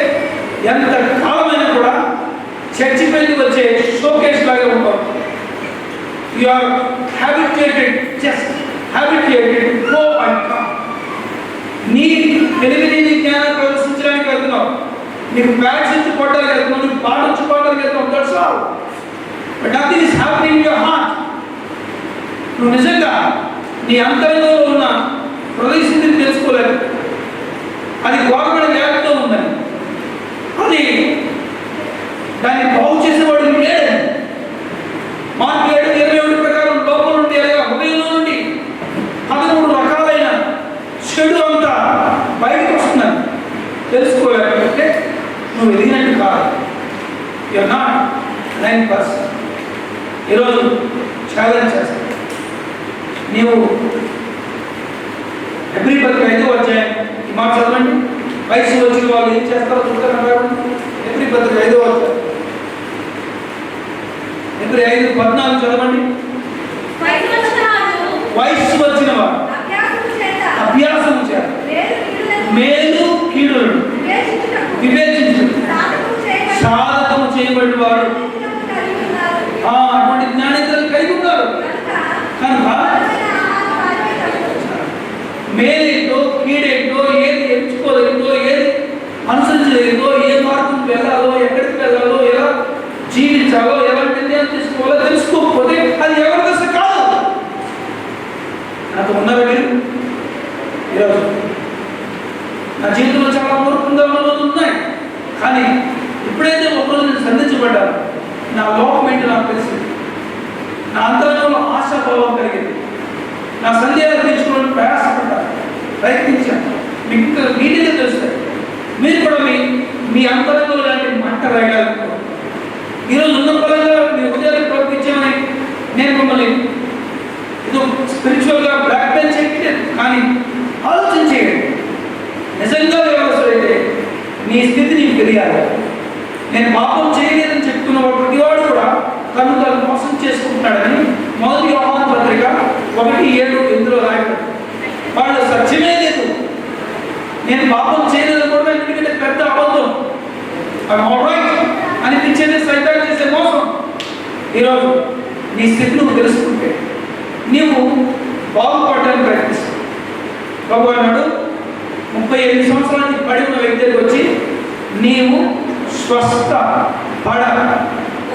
Speaker 1: ఎంత కాలమైనా కూడా చర్చి పెళ్లి వచ్చే షోకేస్ లాగా ఉంటాం. You are habituated, just habituated go and come. నీ తెలివిని నీ జ్ఞానం ప్రదర్శించడానికి వెళ్తున్నావు, నీకు బ్యాగ్స్ ఇచ్చి కొట్టడానికి వెళ్తున్నావు, నీకు పాట ఇచ్చి కొట్టడానికి వెళ్తున్నావు, that's all. But nothing is happening in your heart. నువ్వు నిజంగా నీ అంతరంగంలో ఉన్న హృదయ స్థితిని తెలుసుకోలేదు, అది గోడబడి వ్యాధితో ఉందని, అది దాన్ని బాగు చేసేవాడు లేడు. మార్పు 7:21 ప్రకారం లోపల నుండి అలాగా హృదయంలో నుండి 13 రకాలైన చెడు అంతా బయటకు వస్తుందని తెలుసుకోలేకపోతే నువ్వు ఎదిగినట్టు కాదు. You are not 9%. ఈరోజు ఛాలెంజ్ చేస్తాను, నీవు హెబ్రీ పత్రిక 5వ అధ్యాయం ఈ మాట చదవండి. వయసు వచ్చిన వాళ్ళు ఏం చేస్తారో చూస్తారా? హెబ్రీ పత్రిక 5వ అధ్యాయం హెబ్రీ 5:14 చదవండి. వయసు వచ్చిన వారు అభ్యాసం చేత మేలు కీడులను వివేచించు సాధకము చేయబడిన వారు అటువంటి జ్ఞానేంద్రియాలు కలిగి ఉన్నారు. కనుక మేలేంటో కీడేంటో, ఏది ఎంచుకోలేదో, ఏది అనుసరించలేదో, ఏ మార్గం వెళ్ళాలో, ఎక్కడికి వెళ్ళాలో, ఎలా జీవించాలో, ఎలాంటి నిర్ణయాలు తీసుకోవాలో తెలుసుకోకపోతే అది ఎవరి దశ కాదు. నాకు ఉన్నారా మీరు? ఈరోజు నా జీవితంలో చాలా మూర్ఖంగా ఉన్నాయి, కానీ ఎప్పుడైతే ఒకరోజు నేను సంధించబడ్డాను, నా లోపం ఏంటో నాకు తెలిసింది, నా అంతరంగంలో ఆశాభావం కలిగింది, నా సందేహాలు తీర్చుకోవడానికి ప్రయత్నించాను. మీకు ఇంకా నీటిగా తెలుస్తాయి. మీరు కూడా మీ అంతరంగంలో లాంటి మంట వేయగలుగుతారు. ఈరోజు ఉన్న పరంగా మీ హృదయాన్ని ప్రవర్తించామని నేను మిమ్మల్ని ఏదో స్పిరిచువల్గా బ్లాక్ మెయిల్ చేయట్లేదు, కానీ ఆలోచన చేయండి. తెలియాలి. నేను పాపం చేయలేదని చెప్తున్న ప్రతివాడు కూడా తను మోసం చేసుకుంటున్నాడని 1 యోహాను పత్రిక 1:7 రాయబడింది. వాళ్ళు సత్యమే లేదు, నేను పాపం చేయలేదు కూడా, ఎందుకంటే పెద్ద అబద్ధం అనిపించేది సైతాన్ చేసే మోసం. ఈరోజు నీ స్థితి నువ్వు తెలుసుకుంటే నీవు బాగుపడడానికి ప్రయత్నిస్తావు. ప్రభు అన్నాడు 38 సంవత్సరాలకి పడి ఉన్న వ్యక్తి దగ్గరికి వచ్చి, నీవు స్వస్థ పడ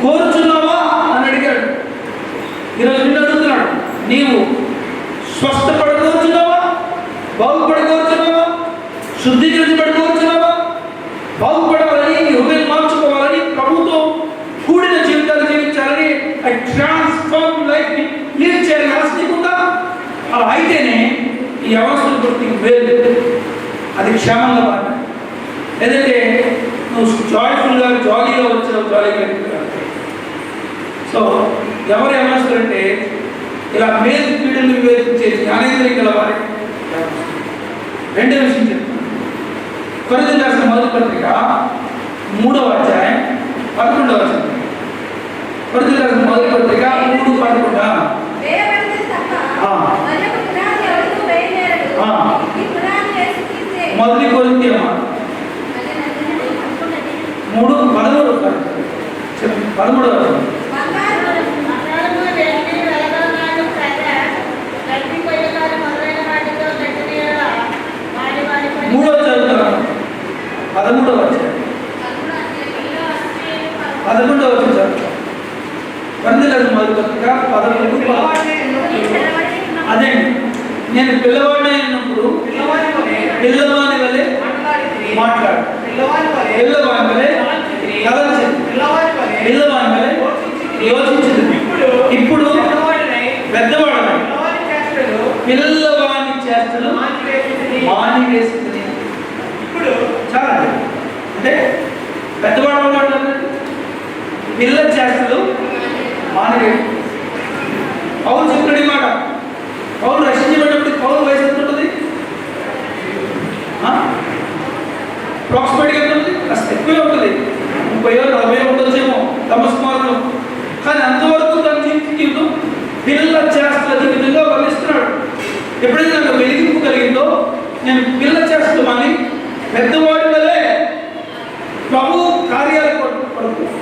Speaker 1: కోరుచున్నావా అని అడిగాడు. ఈరోజు నిన్ను అడుగుతున్నాడు, నీవు స్వస్థపడ కోరుచున్నావా, బాగుపడ కోరుచున్నావా, శుద్ధీకరించబడి కోరుచున్నావా? బాగుపడాలని, హృదయం మార్చుకోవాలని, ప్రభుతో కూడిన జీవితాలు జీవించాలని, ట్రాన్స్ఫార్మ్ లైఫ్ ని లీడ్ చేయాలని ఆశ నీకుందా? అలా అయితేనే ఈ అవసరం గుర్తి వేరు, అది క్షేమంగా మారి. లేదంటే నువ్వు జాయ్ఫుల్గా జాలీగా వచ్చావు, జాలీగా. సో ఎవరు ఏమేస్తారంటే ఇలా మేలు పీడలు వివేచించే జ్ఞానేంద్రియం గల వారి. రెండో విషయం చెప్తాను. కొరింథీయులకు రాసిన మొదటి పత్రిక 3వ అధ్యాయం 11వ వచనం. కొరింథీయులకు రాసిన మొదటి పత్రిక 3:11. మొదటి కొరింథీ 3:13. మూడో చదువుతాను 11వ అధ్యాయం 11వ వచనం. కొరింథీయులకు మొదటి పత్రిక 11:11. అదే నేను పిల్లవాడిని అయినప్పుడు పిల్లవాని వలె మాట్లాడు, పిల్లవాని వలె కలర్చింది, పిల్లవాని వలె యోచించింది. ఇప్పుడు పెద్దవాడని పిల్లవాని చేష్టలు మానివేసింది. ఇప్పుడు చాలా అంటే పెద్దవాడు మాట్లాడారు, పిల్ల చేష్టలు మానివేసి. పౌలు చెప్పినది మాట. పౌలు రక్షించబడినప్పుడు పౌలు వయసు ఎంత ఉంటుంది? అప్రాక్సిమేట్గా ఉంటుంది, అసలు ఎక్కువే ఉంటుంది, 30-40 ఉండొచ్చేమో తమస్మారులు. కానీ అంతవరకు తన జీవితం పిల్ల చేష్టల జీవితంగా వర్ణిస్తున్నాడు. ఎప్పుడైతే నాకు వెలిగింపు కలిగిందో, నేను పిల్ల చేస్తామని పెద్దవాడి వల్లే ప్రభు కార్యాలు పడుతుంది.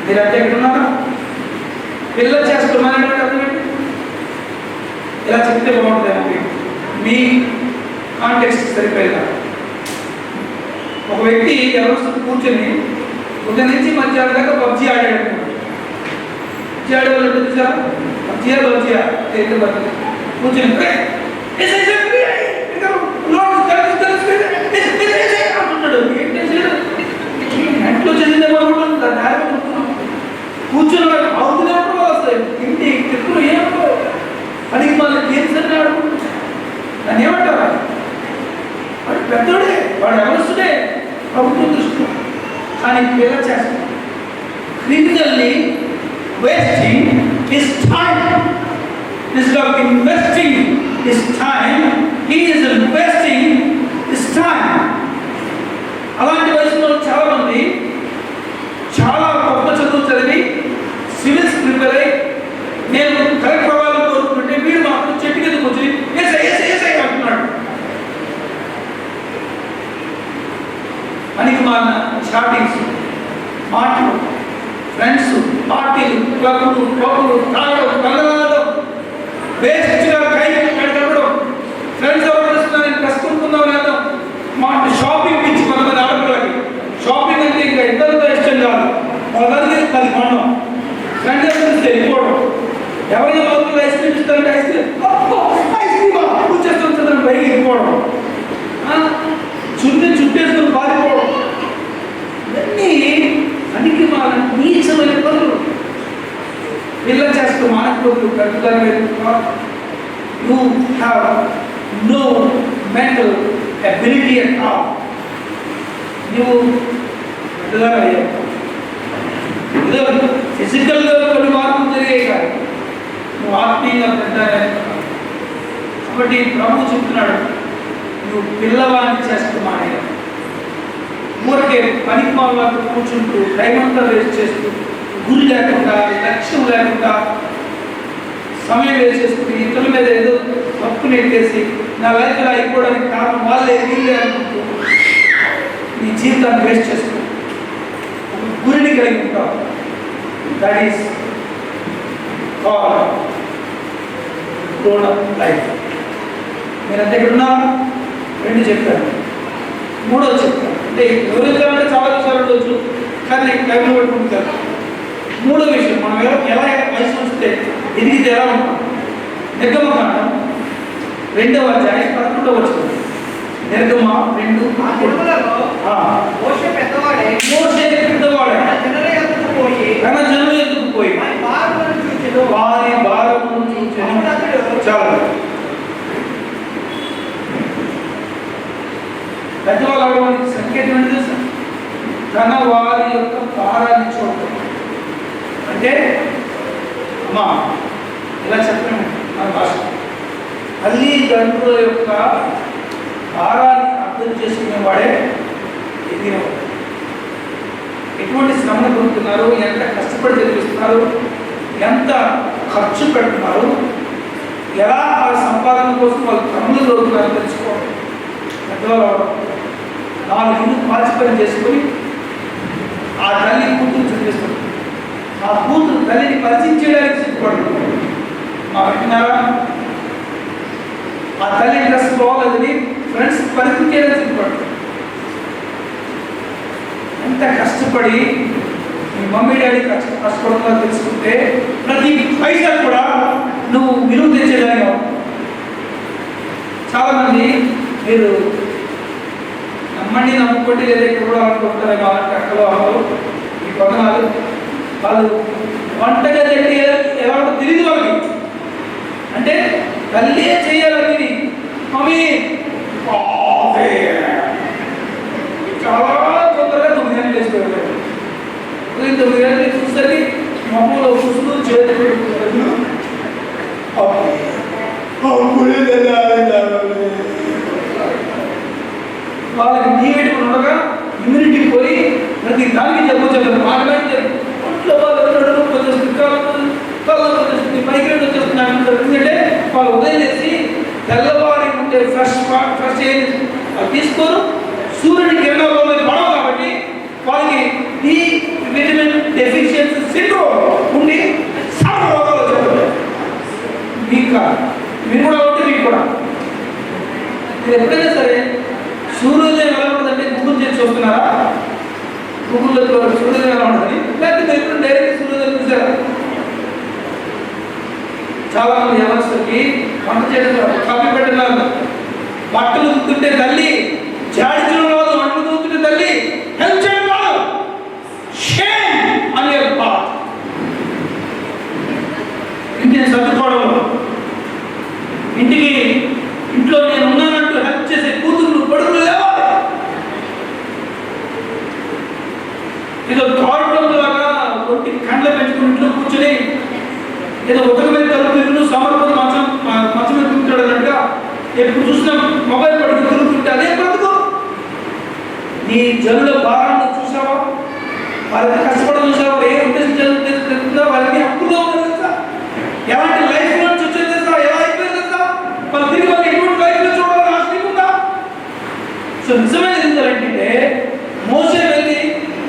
Speaker 1: మీరంటే ఎక్కడున్నారా? పిల్ల చేస్తామని అర్థం ఏంటి? ఇలా చెప్తే బాగుంటుంది. మీ కాంటెక్స్ట్ సరిపోయేలా ఒక వ్యక్తి ఎవరు కూర్చొని ఉదయం నుంచి మధ్యాహ్నం దాకా పబ్జీ ఆడాడు. పబ్జీ ఆడేవాళ్ళు చూసారా? పబ్జీ కూర్చొని నెట్లో చదివిందేమో కూర్చొని అవుతూనే ఉంటారు. వస్తాయి ఇంటి తిప్పులు ఏమో పనికి మళ్ళీ గేమ్స్ అని ఆడుకుంటారు. దాన్ని ఏమంటారా? వాడు పెద్దోడే, వాడు ఎవరుస్తుడే ప్రభుత్వం దృష్టిలో. కానీ పిల్ల చేస్తాడు. Critically wasting his time. Instead of investing his time, he is investing his time. అలాంటి వయసులో చాలా మంది చాలా గొప్ప చదువు చదివి సివిల్స్ ప్రిపేర్ అయ్యి నేను కలెక్టర్ అవ్వాలని కోరుకుంటుంటే వీడు మాత్రం చెట్టు కిందకు వచ్చి ఏసై అంటున్నాడు. పనికి మాలిన షాపింగ్స్, మాటలు, ఫ్రెండ్స్, పార్టీలు, క్లబ్లు, తాగడం, కలగడం, వేస్ట్గా కట్టడం, ఫ్రెండ్స్ ఎవరు చేస్తున్నారని కసుకుంటుందాం లేదా మాట. షాపింగ్ పిచ్చి కొంతమంది ఆడపిల్లలకి. షాపింగ్ అంటే ఇంకా ఇద్దరితో ఇష్టం కాదు, వాళ్ళకి 10 కొనడం, ఫ్రెండ్స్ వెళ్ళిపోవడం. ఎవరైనా లోపల ఐస్ క్రీమ్ ఇస్తారంటే ఐస్ క్రీమ్ కూర్చేస్తుందని పైకి వెళ్ళిపోవడం, చుట్టేసుకుని పారిపోవడం, ఇవన్నీ అనికి మన నీచమైన పనులు. పిల్ల చేస్తూ మానవులు కట్టుదని you have no mental ability at all. నువ్వు పెద్దగా అయ్యావు. ఏదో ఫిజికల్గా కొన్ని మార్పులు జరిగాయి కానీ నువ్వు ఆత్మీయంగా పెద్దగా. కాబట్టి ప్రభు చెప్తున్నాడు, నువ్వు పిల్లవాడిని చేస్తూ మానేయాలి. ఊరికే పనికి మాలకు కూర్చుంటూ టైం అంతా వేస్ట్ చేస్తూ గురి లేకుండా లక్ష్యం లేకుండా సమయం వేస్ట్ చేసుకుని ఇతరుల మీద ఏదో తప్పు నెట్టేసి నా లైఫ్ ఇలా అయిపోవడానికి కారణం వాళ్ళే వీళ్ళే అనుకుంటూ నీ జీవితాన్ని వేస్ట్ చేసుకుంటూ గురిని కలిగి ఉంటావు. That is called grown up life. మీరు అంత ఇక్కడ ఉన్నా రెండు చెప్పాను, మూడో చెప్పాను. అంటే ఎవరు చాలా విషయాలు ఉండొచ్చు, కానీ నేను టైంలో పెట్టుకుంటాను. మూడో విషయం, మనం ఎలా వయసు వస్తే ఎదిగితే ఎలా ఉంటాం. నిర్గమకాండం 2వ అధ్యాయం 11వ వచనం. నిర్గమ 2
Speaker 2: మోషే పెద్దవాడే
Speaker 1: తన జనుల ఎదుకు పోయి వారి భారమును చూచెను. చాలు. పెద్దవాళ్ళు అవడానికి సంకేతం ఏంటి తెలుసా? తన వారి యొక్క భారాన్ని చూడటం. అంటే అమ్మా ఇలా చెప్పండి మన భాష, తల్లిదండ్రుల యొక్క భారాన్ని అర్థం చేసుకునేవాడే ఎదిగినవాడు. ఎటువంటి శ్రమను పొందుతున్నారు, ఎంత కష్టపడి చదివిస్తున్నారు, ఎంత ఖర్చు పెడుతున్నారు, ఎలా ఆ సంపాదన కోసం వాళ్ళు క్రమంలో చదువుతున్నారు తెలుసుకోవాలి. పెద్దవాళ్ళు 4 ఇల్లు పాల్చి పని చేసుకొని ఆ తల్లి కూతురు చదివిస్తుంది. ఆ కూతురు తల్లిని పరిచయం చేయడానికి సిద్ధపడుతుంది. మా వింటున్నారా? ఆ తల్లి డ్రెస్ బాగోలేదని ఫ్రెండ్స్ పరిచయం చేయడానికి సిద్ధపడుతుంది. ఎంత కష్టపడి మీ మమ్మీ డాడీ కష్టపడుతుందో తెలుసుకుంటే ప్రతి పైసా కూడా నువ్వు విలువ తెచ్చేదాన్ని. చాలామంది మీరు నమ్మండి నమ్ముకోండి లేదా ఇక్కడ కూడా అనుకుంటారు, అలాంటి అక్కలో అమ్మలు ఈ పదనాలు వాళ్ళు వంటగది అంటే ఎలా తెలియదు వాళ్ళకి. అంటే తల్లి చేయాలని మమ్మీ చాలా తొందరగా 9 గంటలు వేసుకోవాలి. 9 గంటలు చూసరికి మమ్మల్ని చూస్తూ చేతులు వాళ్ళకి నీటి ఉండగా ఇమ్యూనిటీ పోయి ప్రతి దానికి జబ్బు చెప్పారు. ఆటోమేటిక్ ఒంట్లో వాళ్ళు వచ్చేస్తుంది, కళ్ళు వచ్చేస్తుంది, మైగ్రేన్ వచ్చేస్తుంది. ఎందుకంటే వాళ్ళు ఉదయం చేసి తెల్లవారి ఉంటే ఫ్రెష్ తీసుకోరు, సూర్యుడి కిరణాల్లో పడవు. కాబట్టి వాళ్ళకి డి విటమిన్ డెఫిషియన్సీ సిండ్రోమ్ ఉండి చాలా రోగాలు వచ్చారు. మీకు మీరు కూడా ఉంటే మీకు కూడా మీరు ఎప్పుడైనా సరే సూర్యోదయం ఎలా ఉంటుందంటే గూగుల్ చేసి చూస్తున్నారా? గూగుల్లో సూర్యోదయం ఎలా ఉంటుంది, లేకపోతే మీరు ఎప్పుడు డైరెక్ట్ సూర్యోదయం చూసారా? చాలా మంది యవనస్తులకి వంట చేయడం కాఫీ పెట్టినారు, బట్టలు ఉతుకుతుంటే తల్లి జాడించడం రాదు, వంటలు ఉతుకుతుంటే తల్లి హెల్ప్ చేయడం రాదు. షేమ్ అనే బాధ ఇంటిని సర్దుకోవడం, ఇంట్లో నేను ఉన్నానంటూ హెల్ప్ చేసే కూతురు కొడుకులు లేవాలి. ఏదో తోటలో లాగా కొట్టి కండ్ల పెంచుకుని ఇంట్లో కూర్చొని ఏదో ఒకరి మీద తలుపులు సమర్పణ మంచం మీద తిరుగుతాడు అన్నట్టుగా ఎప్పుడు చూసినా మొబైల్ పట్టుకుని తిరుగుతుంటే అదే బ్రతుకు. నీ జనుల భారాన్ని చూసావా? వాళ్ళకి కష్టపడడం చూసావా? ఏ ఉద్దేశం తెలుస్తుందా? వాళ్ళకి హక్కుగా ఉన్నది తెలుసా? ఎలాంటి లైఫ్ నుంచి వచ్చేది తెలుసా? ఎలా అయిపోయింది తెలుసా? వాళ్ళు తిరిగి వాళ్ళు ఎటువంటి లైఫ్ లో చూడాలని ఆశ ఉందా? సో నిజమైన ఏంటంటే మోసే వెళ్ళి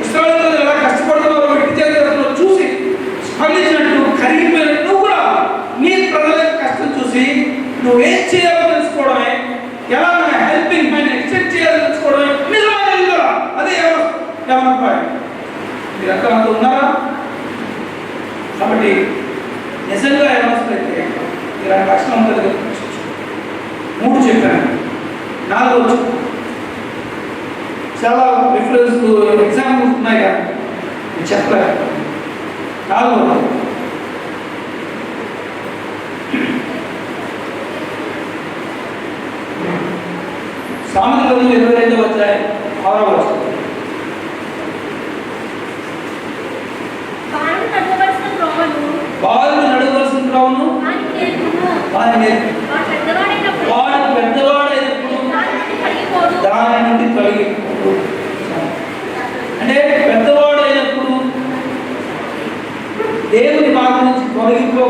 Speaker 1: ఇశ్రాయేలు ఎలా కష్టపడుతున్నారో వ్యక్తి చేతుల్లో చూసి స్పందించినట్టు కరిగిపోయినట్టు నువ్వు కూడా నీ ప్రజల కష్టం చూసి నువ్వేం చేయాలో తెలుసుకోవడమే, ఎలా మన హెల్పింగ్ మైండ్ ఎక్స్టెండ్ చేయాలో తెలుసుకోవడమే నిజమైన ఇల్లు. అదే ఏమనుకోవాలి. మీరు అక్కడ అంత ఉన్నారా? కాబట్టి నిజంగా ఏమొస్తుందంటే ఇలాంటి కష్టం ఉంటుంది. 3 చెప్పాను, 4 చాలా రిఫరెన్స్ ఎగ్జాంపుల్స్ ఉన్నాయి కానీ నేను చెప్పలేదు. 4 సామెతలు 22వ అధ్యాయం 6వ వచనం. బాలుడు నడవలసిన త్రోవను వాడు పెద్దవాడైనప్పుడు దాని నుండి తొలగిపోడు.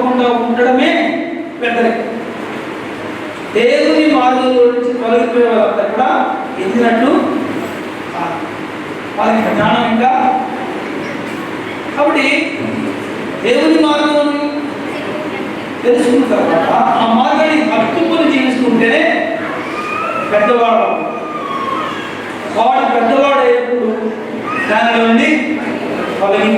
Speaker 1: తప్పకుండా ఉండడమే పెద్దరికం. దేవుని మార్గంలో నుంచి తొలగిపోయే వాళ్ళంతా కూడా ఎదిగినట్టు వాళ్ళకి జ్ఞానం ఇంకా. కాబట్టి దేవుని మార్గం తెలుసుకున్న తర్వాత ఆ మార్గాన్ని హత్తుకొని జీవిస్తుంటేనే పెద్దవాడు. వాడు పెద్దవాడు అయ్యేప్పుడు దానిలో నుండి తొలగి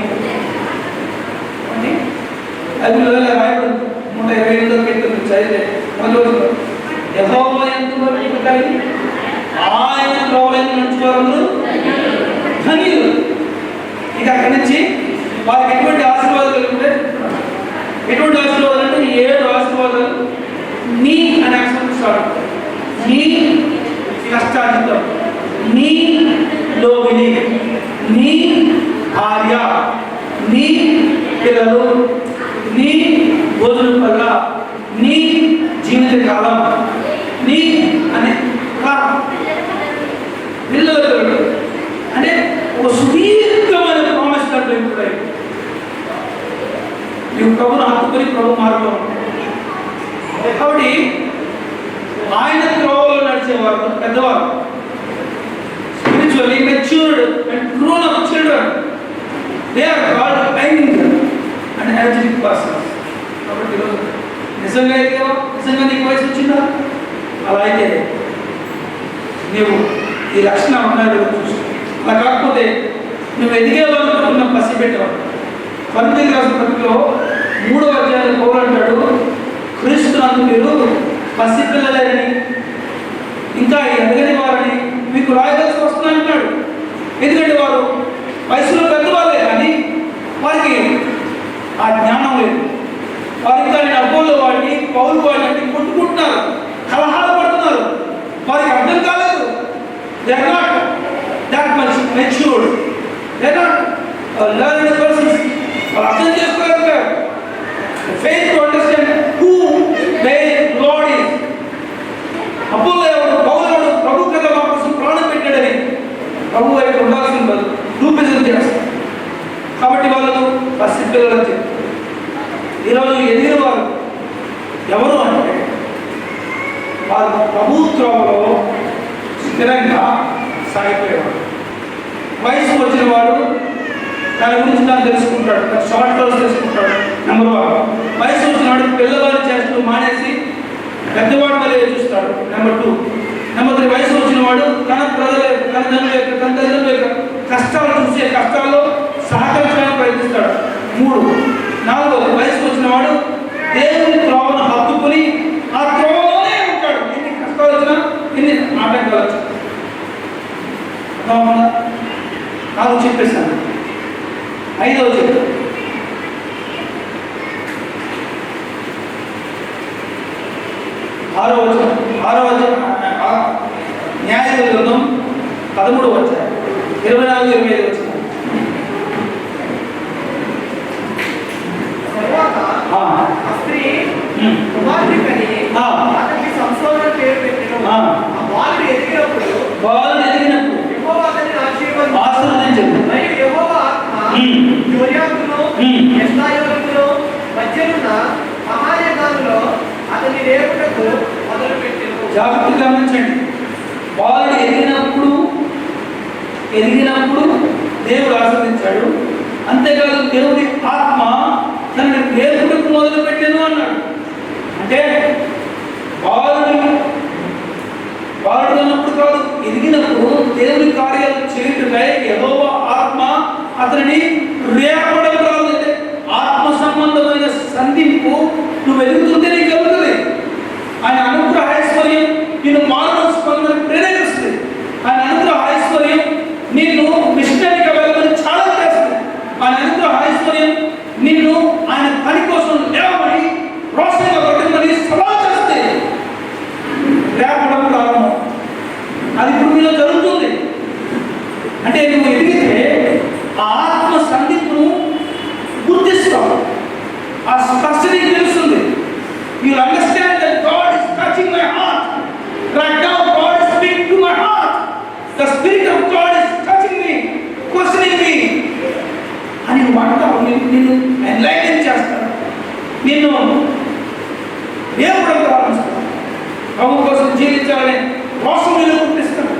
Speaker 1: అది రాయబడి 128 కీర్తన చదివితే యెహోవా యందు భక్తి కలిగి ఆయన త్రోవలను నడుచుకోవాలందరూ ధన్యులు. ఇక అక్కడి నుంచి వారికి ఎటువంటి ఆశీర్వాదాలు ఉంటే, ఎటువంటి ఆశీర్వాదాలు అంటే 7 ఆశీర్వాదాలు. నీ అనే అక్షరం స్టార్ట్. నీ కష్టార్జితం, నీ లోబిని, నీ భార్య, నీ పిల్లలు, నీ భోజనం వల్ల, నీ జీవిత కాలం, నీ అనే పిల్లలు అంటే ఒక సుదీర్ఘమైన ప్రామిస్ కంటే ఇప్పుడు నీవు ప్రభును హత్తుకొని ప్రభు మార్గంలో ఉంటాయి. కాబట్టి ఆయన త్రోవలో నడిచేవారు పెద్దవారు, spiritually matured and grown up children, they are called young and energetic persons. కాబట్టి ఈరోజు నిజంగా నీకు వయసు వచ్చిందా? అలా అయితే నీవు ఈ లక్షణం ఉన్నాయో చూసుకో. అలా కాకపోతే నువ్వు ఎదిగేవాళ్ళనుకున్న పసి పెట్టేవాడు. 19 రాసిన పత్రికలో 3వ అధ్యాయంలో పౌలు అంటాడు, క్రీస్తునందు మీరు పసిపిల్లలని ఇంకా ఎదగని వారని మీకు రాయవలసి వస్తుందని అంటాడు. ఎందుకంటే వారు వయసులో పెద్దవాళ్ళే కానీ వారికి ఆ జ్ఞానం లేదు. వారు ఇంకా అబ్బోళ్ళు వాడిని పౌలు వాడిని కొట్టుకుంటున్నారు, కలహాలు పడుతున్నారు. వారికి అర్థం కాలేదు. They are not that much matured, they are not learned persons. వాళ్ళు అర్థం చేసుకోగలుగుతారు. Faith to understand who their lord is. అబ్బోళ్ళు ఎవరు, పౌలు ఎవరు, ప్రభు కదా మా కోసం ప్రాణం పెట్టాడని ప్రభు వైపు ఉండాల్సిన రూపేషన్ చేస్తారు. కాబట్టి వాళ్ళు పసిపిల్లలు చెప్పారు. ఈరోజు ఎదిగిన వారు ఎవరు అంటే వారు ప్రభుత్వంలో స్థిరంగా సాగిపోయేవాడు. వయసు వచ్చిన వాడు దాని గురించి దాన్ని తెలుసుకుంటాడు, షార్ట్ కోర్స్ తెలుసుకుంటాడు. నెంబర్ 1. వయసు వచ్చిన వాడు పిల్లవాడు చేస్తూ మానేసి పెద్దవాడు వల్ల చూస్తాడు. నెంబర్ 2. నెంబర్ 3, వయసు వచ్చిన వాడు తన ప్రజల తన తల్లిదండ్రుల యొక్క కష్టాలు చూసే కష్టాల్లో సహకరించడానికి ప్రయత్నిస్తాడు. 3. 4, వయసు వచ్చిన వాడు దేవుని త్రోవను హత్తుకుని ఆ త్రోవలోనే ఉంటాడు. ఎన్ని కష్టాలు వచ్చినా, ఎన్ని ఆటంకాలు వచ్చినా. 4 చెప్పేశాను. 5వ చెప్పు. 6వ న్యాయాధిపతుల గ్రంథం 13వ అధ్యాయం 24-25 వచ్చిన
Speaker 2: స్త్రీ కుమారుని కని అతనికి సంసోను పేరు పెట్టెను. ఆ బాలుడు ఎదిగినప్పుడు యెహోవా అతనిని ఆశీర్వదించెను. మరియు యెహోవా ఆత్మ యోయాబును ఎష్తాయోలును మధ్యనున్న మహాయజ్ఞానులో అతని రేపుటకు మొదలుపెట్టెను.
Speaker 1: జాగ్రత్తగా గమనించండి. బాలుడు ఎదిగినప్పుడు దేవుడు ఆశీర్వదించాడు. అంతేకాదు దేవుడి ఆత్మ తనని రేపుటకు మొదలు పెట్టాను అన్నాడు. అంటే బాలుడు అన్నప్పుడు కాదు, ఎదిగినప్పుడు దేవుని కార్యాలు చేయుటకై యెహోవా ఆత్మ అతనిని రేపడం కాదు. అంటే ఆత్మ సంబంధమైన సంధింపు నువ్వు ఎదుగుతుంటే నీకు కలుగుతుంది. ఆయన అనుగ్రహ ఐశ్వర్యం నిన్ను మానవ స్పందన ప్రేరేపిస్తుంది. ఆయన అనుగ్రహ ఐశ్వర్యం నిన్ను మిషనరీగా వెళ్ళమని చాలా చేస్తుంది. ఆయన అనుగ్రహ ఐశ్వర్యం నిన్ను ఆయన పని కోసం లేవమని రోషంగా పట్టుమని సవాల్ చేస్తే లేపడం ప్రారంభం. అది ఇప్పుడు మీలో జరుగుతుంది. అంటే నువ్వు ఎదిగితే ఆ ఆత్మ సంధింపును గుర్తిస్తావు. ఆ స్పర్శ నీకు తెలుస్తుంది. You understand that God is touching my heart. Right now God is speaking to my heart. The Spirit of God is touching me, questioning me. అని వాడతావు. నిన్ను ఎన్లైటన్ చేస్తాడు. నీ నిన్ను రేపడం ప్రారంభిస్తాను, ప్రభు కోసం జీవించాలని మోసం మీద పుట్టిస్తాను.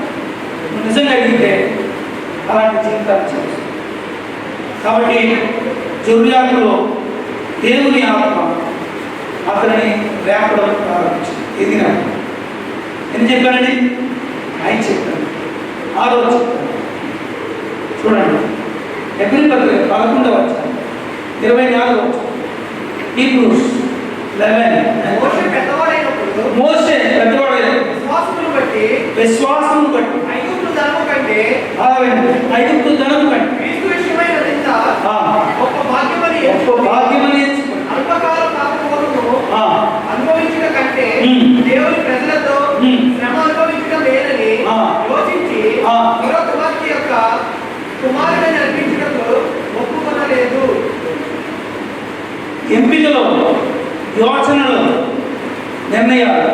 Speaker 1: నువ్వు నిజంగా అడిగితే అలాంటి జీవితాలు చేస్తాను. కాబట్టి జొర్యాలో దేవుని ఆత్మ అతనిని రేపడం ప్రారంభించింది. ఎదిగిన ఏం చెప్పానండి? 5 చెప్పాను, 6 చెప్పాను. చూడండి, ఎబ్రీ పత్రిక 11వ అధ్యాయం 24వ వచనం. హీబ్రూస్ 11.
Speaker 2: మోషే పెద్దవాడైనప్పుడు విశ్వాసమును బట్టి ఐగుప్తు ధనము కంటే క్రీస్తు విషయమైన నింద గొప్ప భాగ్యమని ఎంచుకొని అల్పకాల పాపములను అనుభవించుట కంటే దేవుని ప్రజలతో శ్రమ అనుభవించడం లేదని యోచించి మరో కుమార్తె యొక్క కుమారుడని అర్పించడంలో ఒప్పుకొనలేదు.
Speaker 1: ఎంపికలో, యోచనలో, నిర్ణయాలు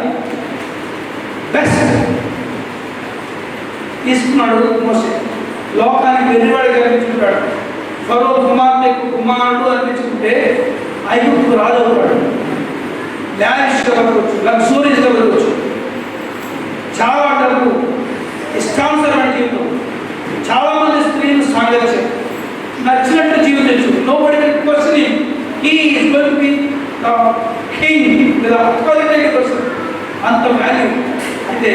Speaker 1: బెస్ట్ తీసుకున్నాడు మోసే. లోకానికి వెర్రివాడిగా అనిపించుకుంటాడు. ఫరో కుమార్తెకు కుమారుడు అనిపించుకుంటే ఐగుప్తు రాజు అవుతాడు. లావిష్గా బతకవచ్చు, లగ్జూరియస్గా బతకవచ్చు, చాలా డబ్బు, ఇష్టానుసరమైన జీవితం. చాలామంది స్త్రీలు సాంగత్యం, నచ్చినట్టు జీవించవచ్చు. Nobody will question him. He is going to be the king లేదా అథారిటేటివ్ పర్సన్. అంత వాల్యూ. అయితే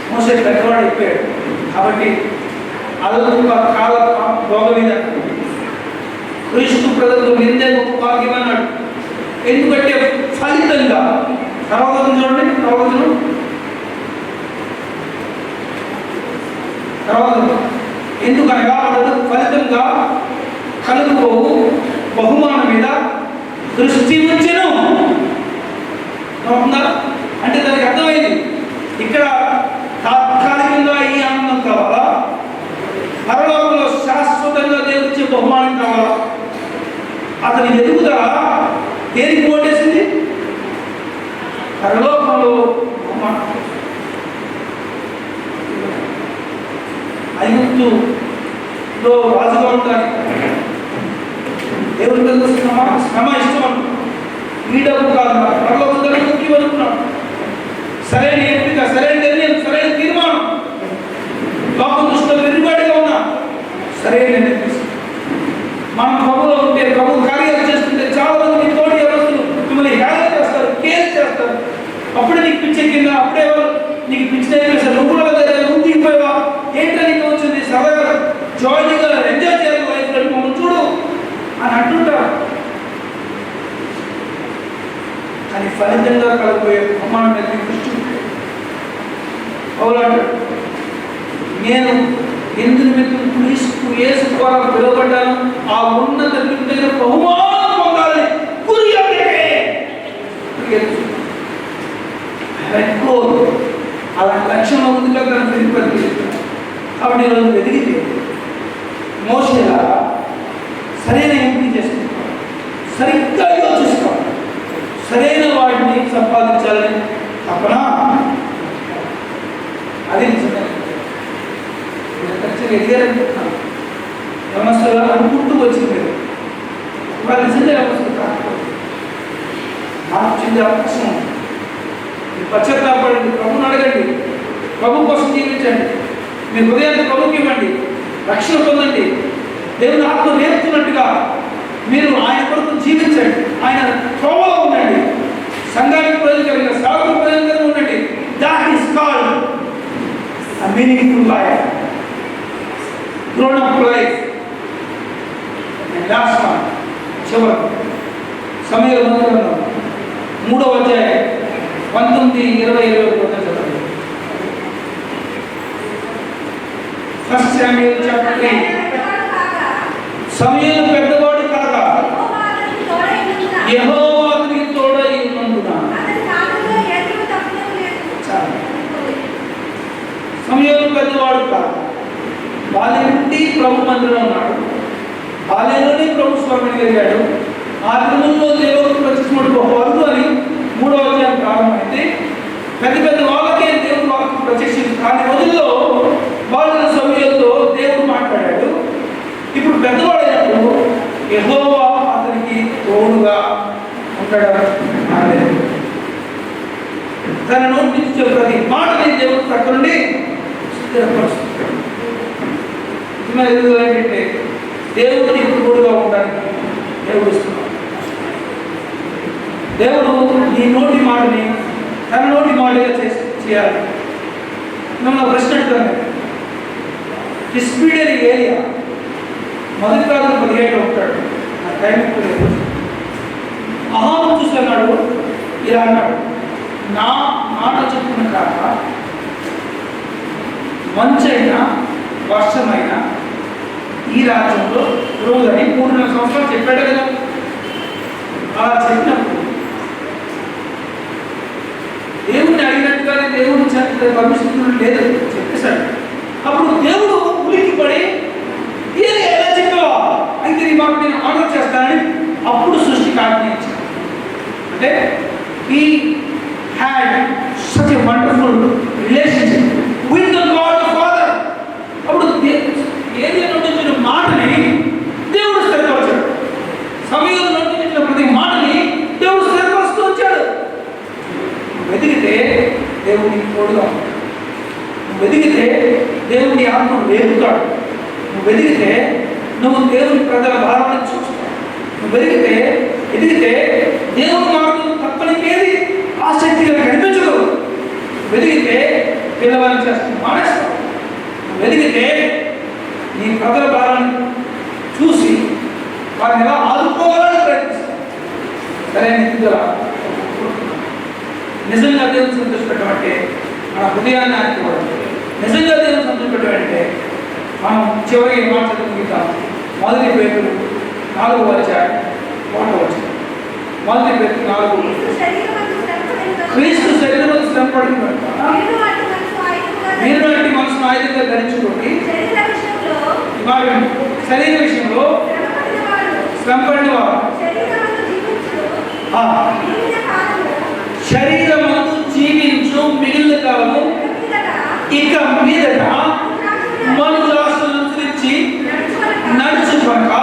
Speaker 1: మోసే పెద్దవాడు అయిపోయాడు కాబట్టి అల్ప కాల భోగ మీద క్రీస్తు ప్రజలకు నిందే గొప్ప భాగ్యం అన్నాడు. ఎందుకంటే ఫలితంగా తర్వాత చూడండి, తర్వాత ఎందుకనగా ఫలితంగా కలుగుబోవు బహుమానం మీద దృష్టి ఉంచెను. అంటే దానికి అర్థమైంది, ఇక్కడ తాత్కాలికంగా ఈ ఆనందం కావాలా, పరలోకంలో శాశ్వతంగా దేవుడిచ్చే బహుమానం కావాలా? అతని ఎదుగుదల దేనికి ఓటేసింది? పరలోకంలో బహుమానం. ఐగుప్తులో రాజుగా ఉంటానికి దేవుడి శ్రమ ఇష్టం. ఈ డబ్బు కాదు, పరలోకం దగ్గర ముఖ్యం అనుకున్నాడు. సరైన ఎంపిక, సరైన నిర్ణయం, సరైన తీర్మానం. లోకం దృష్టిలో వెనుకబడిగా ఉన్నా సరైన నిర్ణయం తీసుకుంటాం. మనం ప్రభులో ఉంటే, ప్రభు కార్యాలు చేస్తుంటే చాలా మంది మీ తోటి వ్యవస్థలు మిమ్మల్ని హేళన చేస్తారు, కేర్ చేస్తారు. అప్పుడే నీకు పిచ్చెక్కిందా, అప్పుడే నీకు పిచ్చి అయిపోయి నువ్వు కూడా నువ్వు దిగిపోయావా, ఏంటో నీకు వచ్చింది, సరదాగా జాయిగా ఎంజాయ్ చేయాలి లైఫ్లో, మమ్మల్ని చూడు అని అంటుంటారు. కానీ ఫలితంగా కలగబోయే బహుమానం మీద దృష్టి అవులాంటాడు. నేను ఎందుకు మీకు క్రీస్తు యేసు ద్వారా పిలువబడ్డాను, ఆ ఉన్నత దగ్గర బహుమానం పొందాలని గురి అలాంటి లక్ష్యం ముందుగా తను పెరిగిపోయింది. కాబట్టి ఈరోజు ఎదిగితే మోసేలా సరైన ఎంపిక చేసుకుంటాం, సరిగ్గా యోచిస్తాం, సరైన వాటిని సంపాదించాలని తప్పన. అది నిజమే. ఖచ్చితంగా ఎదిగారనుకుంటున్నాను. యవనస్తులు అనుకుంటూ వచ్చింది వాళ్ళు నిజంగా యవనస్తులు కాకపోతే మార్పు చెందే అవకాశం ఉంది. పశ్చాత్తాపడండి, ప్రభుని అడగండి, ప్రభు కోసం జీవించండి, మీ హృదయాన్ని ప్రభుకి ఇవ్వండి, రక్షణ పొందండి. దేవుని ఆత్మ నేర్పుతున్నట్టుగా మీరు ఆయన కొరకు జీవించండి, ఆయన త్రోవలో ఉండండి, సంఘానికి ప్రయోజనకరంగా, సాగుకు ప్రయోజనకరంగా ఉండండి. That is called a meaningful life, grown up life. And last one, చివరి సమయాల గ్రంథం 3వ అధ్యాయం 19, 20, 21 చదవండి. First Samuel chapter 3. సమూయేలు పెద్దవాడు కాగా యెహోవా అతనికి తోడై ఉన్నందున. సమూయేలు పెద్దవాడు కాగా బాల్యం నుండి ప్రభు మందిరంలో ఉన్నాడు. బాల్యంలోనే ప్రభు స్వామిని కలిగాడు. ఆ దినముల్లో దేవుడు ప్రత్యక్షమడు బహువరుడు అని 3వ అధ్యాయం ప్రారంభమైంది. పెద్ద పెద్ద వాళ్ళకే దేవుడు వాళ్ళకు ప్రత్యక్షించింది. కానీ రోజుల్లో వాళ్ళ సమయంలో దేవుడు మాట్లాడాడు. ఇప్పుడు పెద్దవాడైనప్పుడు యెహోవా అతనికి పౌరుగా ఉండడం మానలేదు. తన నోటి నుంచి ప్రతి మాటని దేవుడు ప్రక్క నుండి స్థిరపరుస్తుంది. ఏంటంటే దేవుడిని తోడుగా ఉండడానికి దేవుడు ఇస్తున్నాడు. దేవుడు నీ నోటి మాటని తన నోటి మాటగా చేయాలి. మిమ్మల్ని ప్రశ్న అడుగుతాను. హిస్పీడ్ అనే ఏరియా మొదటి కాలంలో 17 ఉంటాడు. ఆ టైం ఇప్పుడు అహాబు చూస్తున్నాడు, ఇలా అన్నాడు, నా మాట చెప్పుకున్న కాక మంచైనా వర్షమైనా ఈ రాజ్యంలో రోజని 3 సంవత్సరాలు చెప్పాడు కదా. అలా చెప్పినప్పుడు దేవుడిని అడిగినట్టుగానే దేవుడు పర్మిషన్ లేదు చెప్పేశాడు. అప్పుడు దేవుడు ఉలికి పడి ఎలా చెప్పావా అయితే నీ మాట నేను ఆర్డర్ చేస్తానని అప్పుడు సృష్టికి ఆజ్ఞయించాడు. అంటే he had such a wonderful relationship with the God the Father. అప్పుడు ఏలియా నుండి వచ్చిన మాటని దేవుడు స్థిరపరిచాడు. సమయంలో నుండి వచ్చిన ప్రతి మాటని దేవుడు స్థిరపరుస్తూ వచ్చాడు. వెతికితే దేవుడిని తోడుగా ఉంటాడు. నువ్వు వెతికితే దేవుని ఆత్మను వేపుతాడు. నువ్వు వెతికితే నువ్వు దేవుని ప్రజల భారాన్ని చూస్తావు. నువ్వు ఎదిగితే దేవుని మార్గం తప్పనికేది ఆసక్తిగా కనిపించదు. వెతికితే పిల్లవారిని చేస్తావు, మానేస్తావు. నువ్వు వెతికితే నీ ప్రజల భారాన్ని చూసి వారిని ఎలా ఆదుకోవాలని ప్రయత్నిస్తావు. సరే నిజంగా నిజంగా దేవుని సంతోషపెట్టమంటే మన హృదయాన్ని ఆడుకోవడం. నిజంగా దేవుని సంతోషపెట్టమంటే మనం చివరి మాట చదువుకుంటాం. మొదటి పేతురు 4వ అధ్యాయం 1వ వచనం. మొదటి పేతురు 4 క్రీస్తు శరీరమందు శ్రమ పడిన కనుక మీరు అట్టి మనసును ఆయుధంగా ధరించుకోండి. శరీర విషయంలో శ్రమ పడిన వారు శరీరమందు జీవించు మిగిలిన కాలము ఇక మీదట మనుషులను అనుసరించి నడుచుకొనక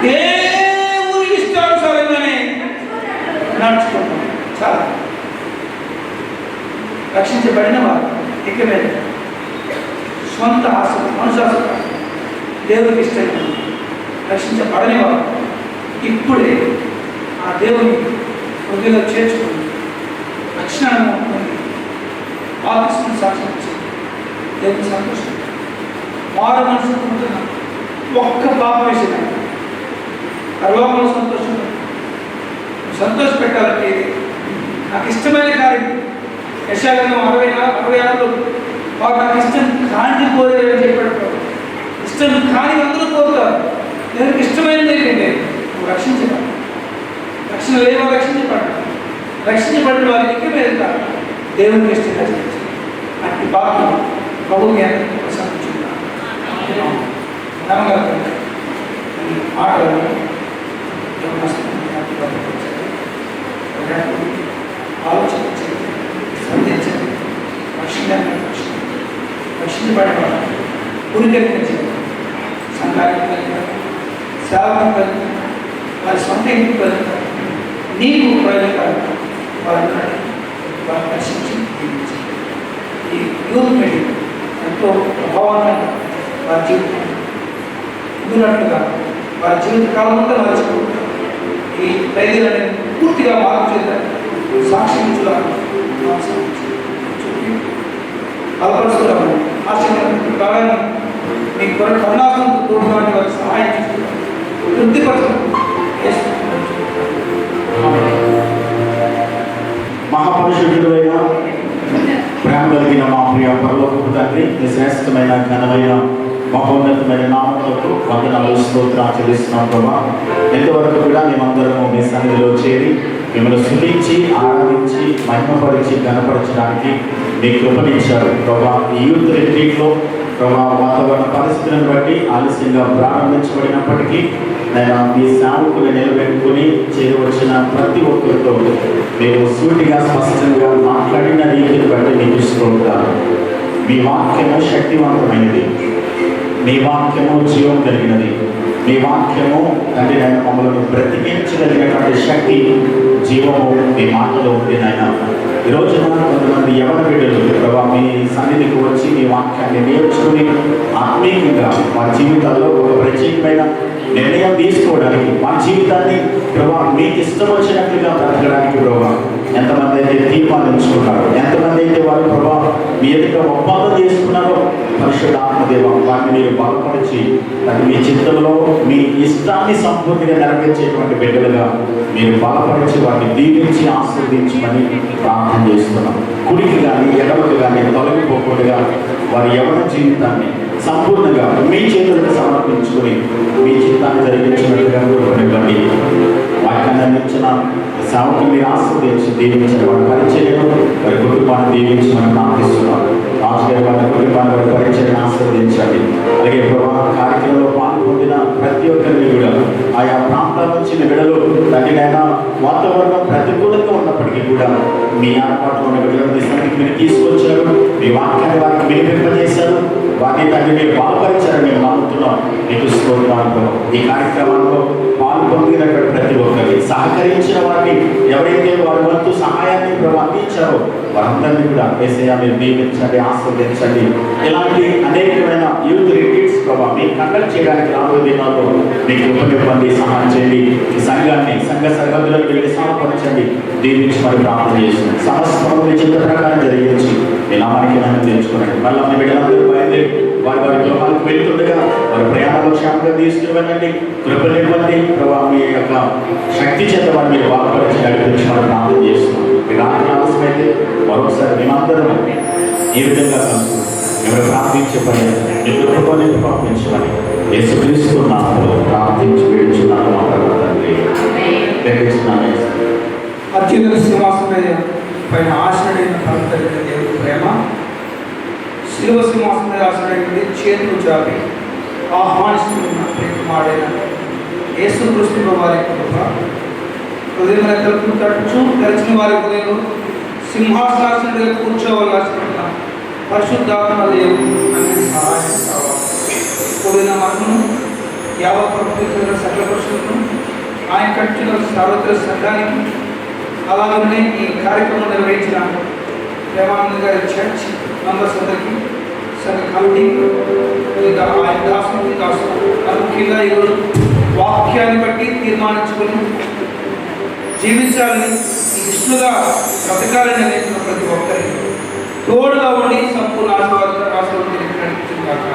Speaker 1: దేవుని ఇష్టానుసారంగానే నడుచుకుంటాం. చాలా రక్షించబడిన వారు ఇక మీద సొంత ఆశలు మనుషు దేవునికి ఇష్టంగా రక్షించబడని వారు ఇప్పుడే ఆ దేవుని హృదయంలో చేర్చుకుని రక్షణను పొంది ఆకర్షణ సాక్ష్యం ఇచ్చి దేవుని సంతోషం మారు మనసు పొందుతున్న ఒక్క పాప విషయం పరలోకంలో సంతోషం సంతోష పెట్టాలంటే నాకు ఇష్టమైన కార్యం యెషయా 66లో వాడు నాకు ఇష్టం కాని కోరేదని చెప్పాడు. ఇష్టం కాని అందరూ కోరుతారు. దేవునికి ఇష్టమైనది ఏంటంటే నువ్వు రక్షించబడి రక్షణ లేవా రక్షించబడిన వారి ఇంకే వెళ్తారు. దేవునికి ఇష్టంగా చేయాలి. అట్టి బాధ్యత ప్రభు జ్ఞానాన్ని ప్రసాదించుకున్నాను. ఈ మాటలను ఆలోచించండి, సంధించండి. రక్షించబడిన ఉరికెత్తించండి. సంఘానికి కలిగిన సేవకు కలిగిన వారి సొంత ఇంటికి కలిగిన నీకు ప్రయోజనకాలు వారిని వారిని రక్షించి జీవించండి. ఈ యూత్ మీటింగ్ ఎంతో ప్రభావంగా వారి జీవితం కుదిరినట్టుగా వారి జీవిత కాలం అంతా మర్చిపోతారు. ఈ ఖైదీలను పూర్తిగా మార్పు చెందారు. సాక్షించులా బలపరుస్తున్నాము. ఆశీర్వాదం కావాలని మీ కరుణాసం తోడుగా వారికి సహాయం చేస్తున్నారు. తృప్తిపరచడం
Speaker 3: మహాపురుషుడు అయిన ప్రేమ కలిగిన మా ప్రియ పరలోకపు తండ్రి, మీ శ్రేష్టమైన ఘనమైన మహోన్నతమైన నామములకు వందనాలు స్తోత్రాలు చెల్లిస్తున్నాం ప్రభా. ఎంతవరకు కూడా మేమందరము మీ సన్నిధిలో చేరి మిమ్మల్ని స్తుతించి ఆరాధించి మహిమపరిచి ఘనపరచడానికి మీ కృపనిచ్చారు ప్రభా. ఈ యూత్ రిట్రీట్లో ప్రభా వాతావరణ పరిస్థితులను బట్టి ఆలస్యంగా ప్రారంభించబడినప్పటికీ నేను మీ సేవకుని నిలబెట్టుకుని చేరవచ్చిన ప్రతి ఒక్కరితో మీరు సూటిగా స్పష్టంగా మాట్లాడిన రీతిని బట్టి మీకు స్తోత్రాలు. మీ వాక్యము శక్తివంతమైనది, మీ వాక్యము జీవం కలిగినది. మీ వాక్యము తండ్రి నాయన మమ్మల్ని బ్రతికించగలిగినటువంటి శక్తి, జీవము మీ మాటలో ఉంది నాయన. ఈ రోజున కొంతమంది యవన బిడ్డలు ప్రభావ మీ సన్నిధికి వచ్చి మీ వాక్యాన్ని నేర్చుకుని ఆత్మీయంగా మా జీవితాల్లో ఒక ప్రత్యేకమైన నిర్ణయం తీసుకోవడానికి, మా జీవితాన్ని ప్రభావ మీకు ఇష్టం వచ్చినట్లుగా బ్రతకడానికి ప్రభావ ఎంతమంది అయితే తీర్మానించుకున్నారో, ఎంతమంది అయితే వారు ప్రభావ మీ ఎదుట ఒప్పందం చేసుకున్నారో, పరిశుద్ధ ఆత్మదేవ వారిని మీరు బలపరిచి అది మీ చిత్తంలో మీ ఇష్టాన్ని సంపూర్తిగా నెరవేర్చేటువంటి బిడ్డలుగా మీరు బలపరిచి వారిని దీవించి ఆశీర్వదించమని ప్రార్థన చేస్తున్నాం. కుడికి కానీ ఎడమకు కానీ తొలగిపోకుండా వారి యవన జీవితాన్ని సంపూర్ణంగా మీ చేతులకు సమర్పించుకొని మీ చిత్తాన్ని జరిగించినట్టుగా కోరుకునివ్వండి. వాక్యాన్ని అందించిన సేవకుని మీరు ఆశీర్వదించి దీవించిన వారి పరిచయం, వారి కుటుంబాన్ని దీవించమని ప్రార్థిస్తున్నాం. రాజుగారి వారి కుటుంబాన్ని వారి పరిచయం ఆశీర్వదించండి. అలాగే ప్రభావ కార్యక్రమంలో పాల్గొందిన ప్రతి ఒక్కరిని కూడా ఆయా ప్రాంతాల నుంచి విడలు తగిన వాతావరణం ప్రతికూలంగా ఉన్నప్పటికీ కూడా మీ ఏర్పాట్లో ఉన్న విడుదల దిశానికి మీరు తీసుకొచ్చారు. మీ వాక్యాన్ని వారికి వినిపింపజేశారు. వారిని తండ్రి మీరు బలపరిచారని మేము నమ్ముతున్నాం. మీకు స్తోత్రాలు. ఈ కార్యక్రమంలో పాల్గొందినటువంటి ప్రతి ఒక్కరికి సహకరించిన వారిని ఎవరైతే వారి వంతు సహాయాన్ని అందించారో వారందరినీ కూడా యేసయ్య మీరు దీవించండి, ఆస్వాదించండి. ఇలాంటి అనేకమైన యూత్ రిట్రీట్స్ ప్రభావ మీకు కండక్ట్ చేయడానికి రాబోయే దినాల్లో మీకు ఉపయోగపడి సహాయం చేయండి. ఈ సంఘాన్ని సంఘ సరిహద్దులకు వెళ్ళి సమర్పించండి, దీవించి మరి ప్రార్థన చేస్తుంది. సమస్త చిత్త ప్రకారం జరిగించి మీ నామానికి నన్ను తెలుసుకున్నాడు. మళ్ళీ మీ బిడ్డలందరూ బయలుదేరి వారి వారి గృహాలకు వెళ్తుండగా వారి ప్రయాణాలు క్షేమంగా తీసుకుని వెళ్ళండి. కృపనివ్వండి ప్రభావ. మీ యొక్క శక్తి చేత వారిని మీరు బాధపరిచి నడిపించమని ప్రార్థన చేస్తున్నాం. మీ రాత్రి ఆలస్యమైతే మరొకసారి మేమందరం ఈ విధంగా కలుసుకున్నాం. ఎవరు ప్రార్థించే పని మీ కృపని పంపించమని యేసుక్రీస్తు నామములో ప్రార్థించి వేడుచున్నాను మా తండ్రి.
Speaker 1: అత్యున్నత సింహాసనం పైన ఆశ్రయమైన తల్లిదండ్రుల దేవుని ప్రేమ, శిలువ సింహాసనం మీద ఆశ్రయించి చేతులు చాపి ఆహ్వానిస్తున్న ప్రేమాడైన యేసుక్రీస్తు వారి కృప, హృదయం తలుపులు తట్టుచు తెరచిన వారి హృదయంలో సింహాసనాసనుడిగా కూర్చోవలసిన పరిశుద్ధాత్మ దేవుడు అన్ని సహాయం కావాలి. కూడిన మనను యావత్ ప్రపంచంలో సకల పురుషులను ఆయన కట్టిన సార్వత్రిక సంఘానికి, అలాగనే ఈ కార్యక్రమం నిర్వహించిన ప్రేమానంద గారి చర్చ్ మెంబర్స్ అందరికీ, సంఘ కమిటీ, ఆయన దాసుని దాసులు ముఖ్యంగా ఈరోజు వాక్యాన్ని బట్టి తీర్మానించుకొని జీవించాలని, ఈ విష్ణుగా బ్రతకాలని అనేసిన ప్రతి ఒక్కరికి తోడుగా ఉండి సంపూర్ణ ఆశీర్వాదాలు నడిపించింది కాక.